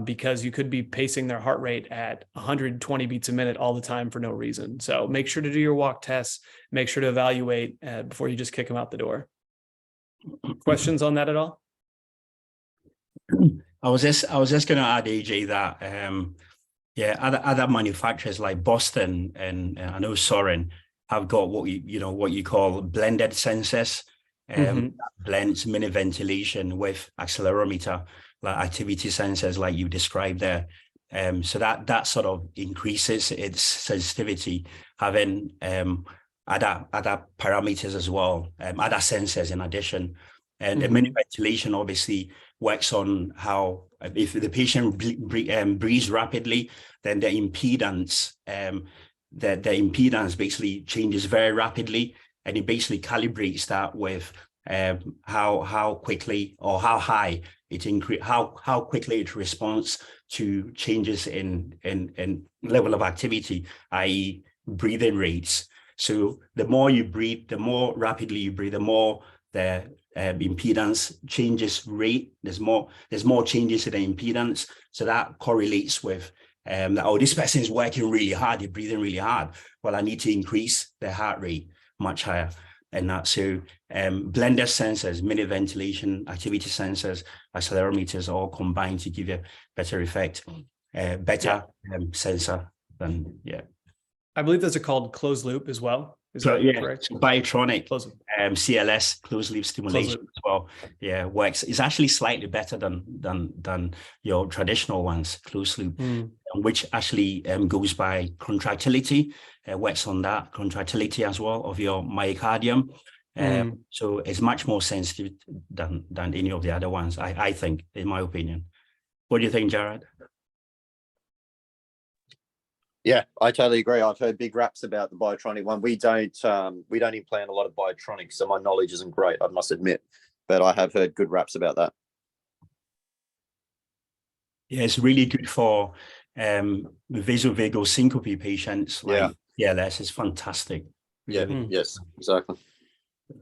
because you could be pacing their heart rate at 120 beats a minute all the time for no reason. So make sure to do your walk tests, make sure to evaluate before you just kick them out the door. Questions on that at all?
I was just going to add, AJ, that other manufacturers like Boston and I know Soren have got what you call blended sensors, that blends mini ventilation with accelerometer, like activity sensors, like you described there. So that sort of increases its sensitivity, having other parameters as well, other sensors in addition. And the mini ventilation obviously works on how, if the patient breathes rapidly, then the impedance, the impedance basically changes very rapidly, and it basically calibrates that with how quickly or how high it how quickly it responds to changes in level of activity, i.e. breathing rates. So the more you breathe, the more rapidly you breathe, the more the impedance changes rate. There's more changes in the impedance. So that correlates with this person is working really hard, they're breathing really hard. Well, I need to increase the heart rate much higher. And that, so blended sensors, mini ventilation, activity sensors, accelerometers all combined to give you a better effect, better sensor than,
I believe those are called closed loop as well. Is
so,
that correct?
Biotronic,
CLS,
closed loop stimulation as well. Yeah, works. It's actually slightly better than your traditional ones, closed loop, which actually goes by contractility, works on that contractility as well of your myocardium. So it's much more sensitive than any of the other ones, I think, in my opinion. What do you think, Jared?
Yeah, I totally agree. I've heard big raps about the Biotronic one. We don't implant a lot of Biotronics, so my knowledge isn't great, I must admit, but I have heard good raps about that.
Yeah, it's really good for vasovagal syncope patients like CLS. It's fantastic.
Really. Yes, exactly.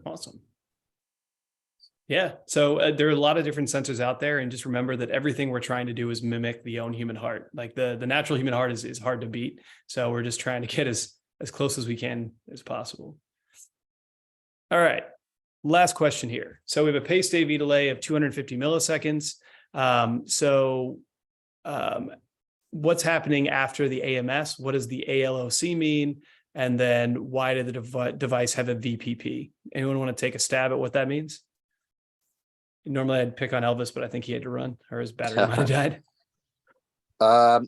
Awesome. Yeah, so there are a lot of different sensors out there, and just remember that everything we're trying to do is mimic the own human heart. Like the natural human heart is hard to beat, so we're just trying to get as close as we can as possible. All right, last question here. So we have a pace AV delay of 250 milliseconds. What's happening after the AMS? What does the ALOC mean? And then why did the device have a VPP? Anyone want to take a stab at what that means? Normally I'd pick on Elvis, but I think he had to run, or his battery might have died.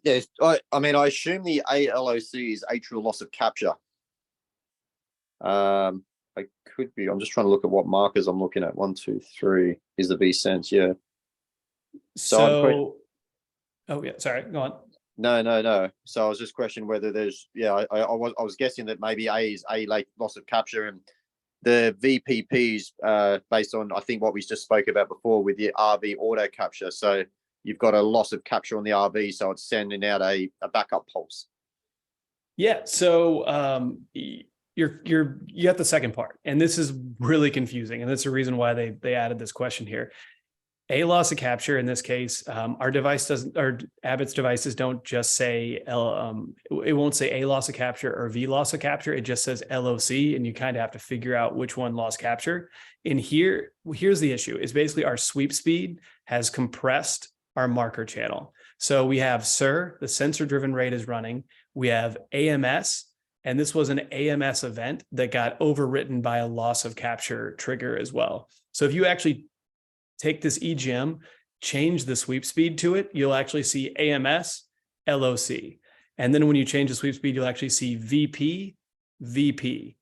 Yes, I mean, I assume the ALOC is atrial loss of capture. I could be. I'm just trying to look at what markers I'm looking at. 1, 2, 3 is the V sense. Yeah.
So oh yeah, sorry. Go on.
No. So I was just questioning whether there's. Yeah, I was guessing that maybe A is loss of capture, and the VPPs based on, I think, what we just spoke about before with the RV auto capture. So you've got a loss of capture on the RV, so it's sending out a backup pulse.
Yeah. So you got the second part, and this is really confusing, and that's the reason why they added this question here. A loss of capture in this case, our device doesn't, or Abbott's devices don't just say it won't say A loss of capture or V loss of capture. It just says LOC, and you kind of have to figure out which one lost capture. And here's the issue: is basically our sweep speed has compressed our marker channel. So we have SIR, the sensor driven rate is running. We have AMS, and this was an AMS event that got overwritten by a loss of capture trigger as well. So if you actually take this EGM, change the sweep speed to it, you'll actually see AMS, LOC. And then when you change the sweep speed, you'll actually see VP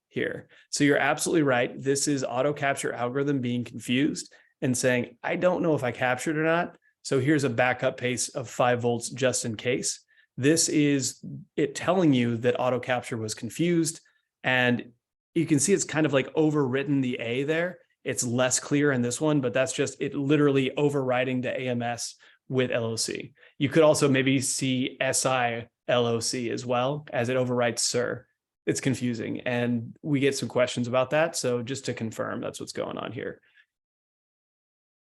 here. So you're absolutely right. This is auto capture algorithm being confused and saying, I don't know if I captured or not. So here's a backup pace of 5 volts just in case. This is it telling you that auto capture was confused. And you can see it's kind of like overwritten the A there. It's less clear in this one, but that's just it literally overriding the AMS with LOC. You could also maybe see SI LOC as well as it overwrites SIR. It's confusing, and we get some questions about that. So just to confirm, that's what's going on here.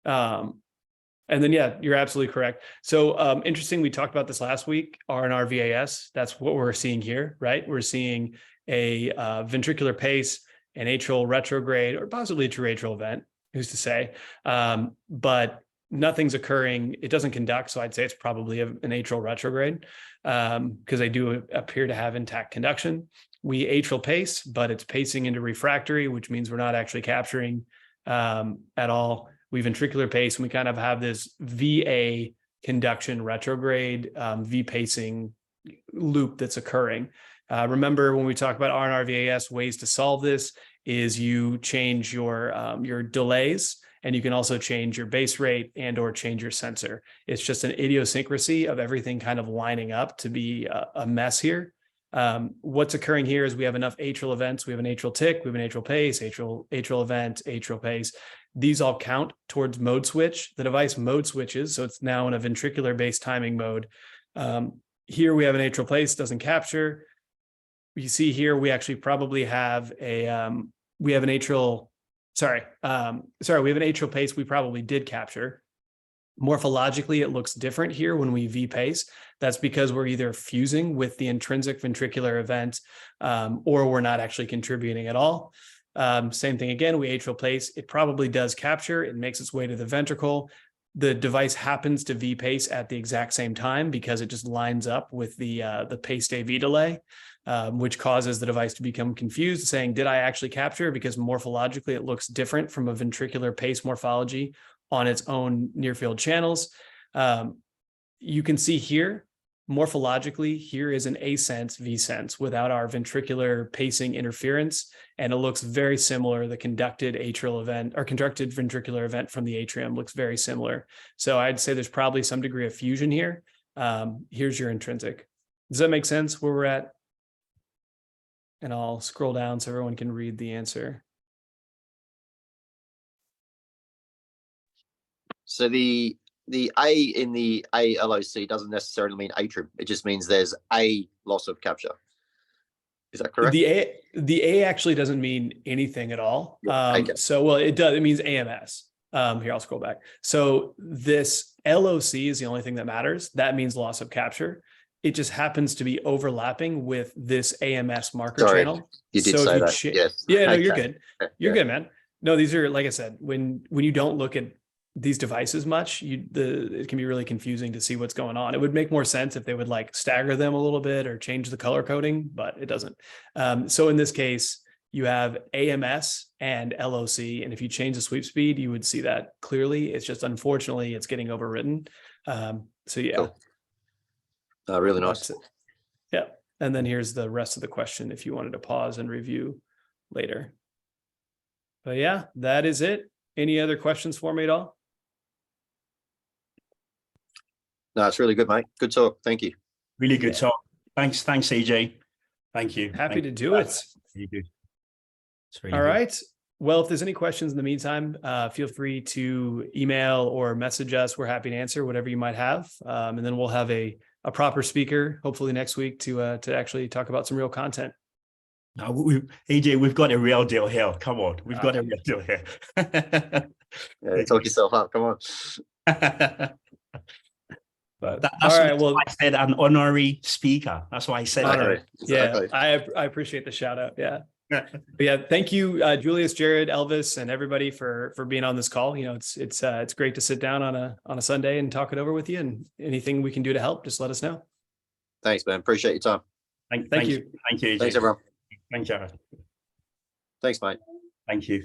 And then, yeah, you're absolutely correct. So interesting, we talked about this last week, RNR VAS. That's what we're seeing here, right? We're seeing a ventricular pace, an atrial retrograde, or possibly a true atrial event, who's to say, but nothing's occurring. It doesn't conduct, so I'd say it's probably an atrial retrograde because they do appear to have intact conduction. We atrial pace, but it's pacing into refractory, which means we're not actually capturing at all. We ventricular pace, and we kind of have this VA conduction retrograde V pacing loop that's occurring. Remember when we talk about RNR VAS, ways to solve this is you change your delays, and you can also change your base rate and or change your sensor. It's just an idiosyncrasy of everything kind of lining up to be a mess here. What's occurring here is we have enough atrial events. We have an atrial tick, we have an atrial pace, atrial event, atrial pace. These all count towards mode switch. The device mode switches, so it's now in a ventricular-based timing mode. Here we have an atrial pace, doesn't capture. You see here, we actually probably have we have an atrial pace we probably did capture. Morphologically, it looks different here when we V-pace. That's because we're either fusing with the intrinsic ventricular event or we're not actually contributing at all. Same thing again, we atrial pace. It probably does capture. It makes its way to the ventricle. The device happens to V-pace at the exact same time because it just lines up with the paced AV delay, which causes the device to become confused, saying, did I actually capture? Because morphologically, it looks different from a ventricular pace morphology on its own near field channels. You can see here, morphologically, here is an A-sense, V-sense without our ventricular pacing interference. And it looks very similar. The conducted atrial event or conducted ventricular event from the atrium looks very similar. So I'd say there's probably some degree of fusion here. Here's your intrinsic. Does that make sense where we're at? And I'll scroll down so everyone can read the answer.
So the A in the ALOC doesn't necessarily mean atrium. It just means there's a loss of capture. Is that correct?
The A actually doesn't mean anything at all. So, well, it does. It means AMS. Here, I'll scroll back. So this LOC is the only thing that matters. That means loss of capture. It just happens to be overlapping with this AMS marker channel.
You did say that. Yes.
Yeah, no, you're good. You're good, man. No, these are, like I said, when you don't look at these devices much, it can be really confusing to see what's going on. It would make more sense if they would like stagger them a little bit or change the color coding, but it doesn't. So in this case, you have AMS and LOC, and if you change the sweep speed, you would see that clearly. It's just unfortunately it's getting overwritten. So yeah,
cool. Really nice.
Yeah, and then here's the rest of the question if you wanted to pause and review later. But yeah, that is it. Any other questions for me at all?
No, it's really good, mate. Good talk. Thank you.
Really good talk. Thanks, AJ. Thank you.
Happy to do it.
Really good.
All right. Well, if there's any questions in the meantime, feel free to email or message us. We're happy to answer whatever you might have. And then we'll have a proper speaker, hopefully next week, to actually talk about some real content.
AJ, we've got a real deal here. Come on, we've got a real deal here.
Yeah, talk yourself up. Come on.
But
That's
all right,
why I said an honorary speaker. That's why I said that.
Honorary.
Exactly.
Yeah, I appreciate the shout out. Yeah. But yeah, thank you, Julius, Jared, Elvis, and everybody for being on this call. You know, it's great to sit down on a Sunday and talk it over with you. And anything we can do to help, just let us know.
Thanks, man. Appreciate your time.
Thank you.
Thank you, AJ.
Thanks, everyone.
Thank you.
Thanks, mate.
Thank you.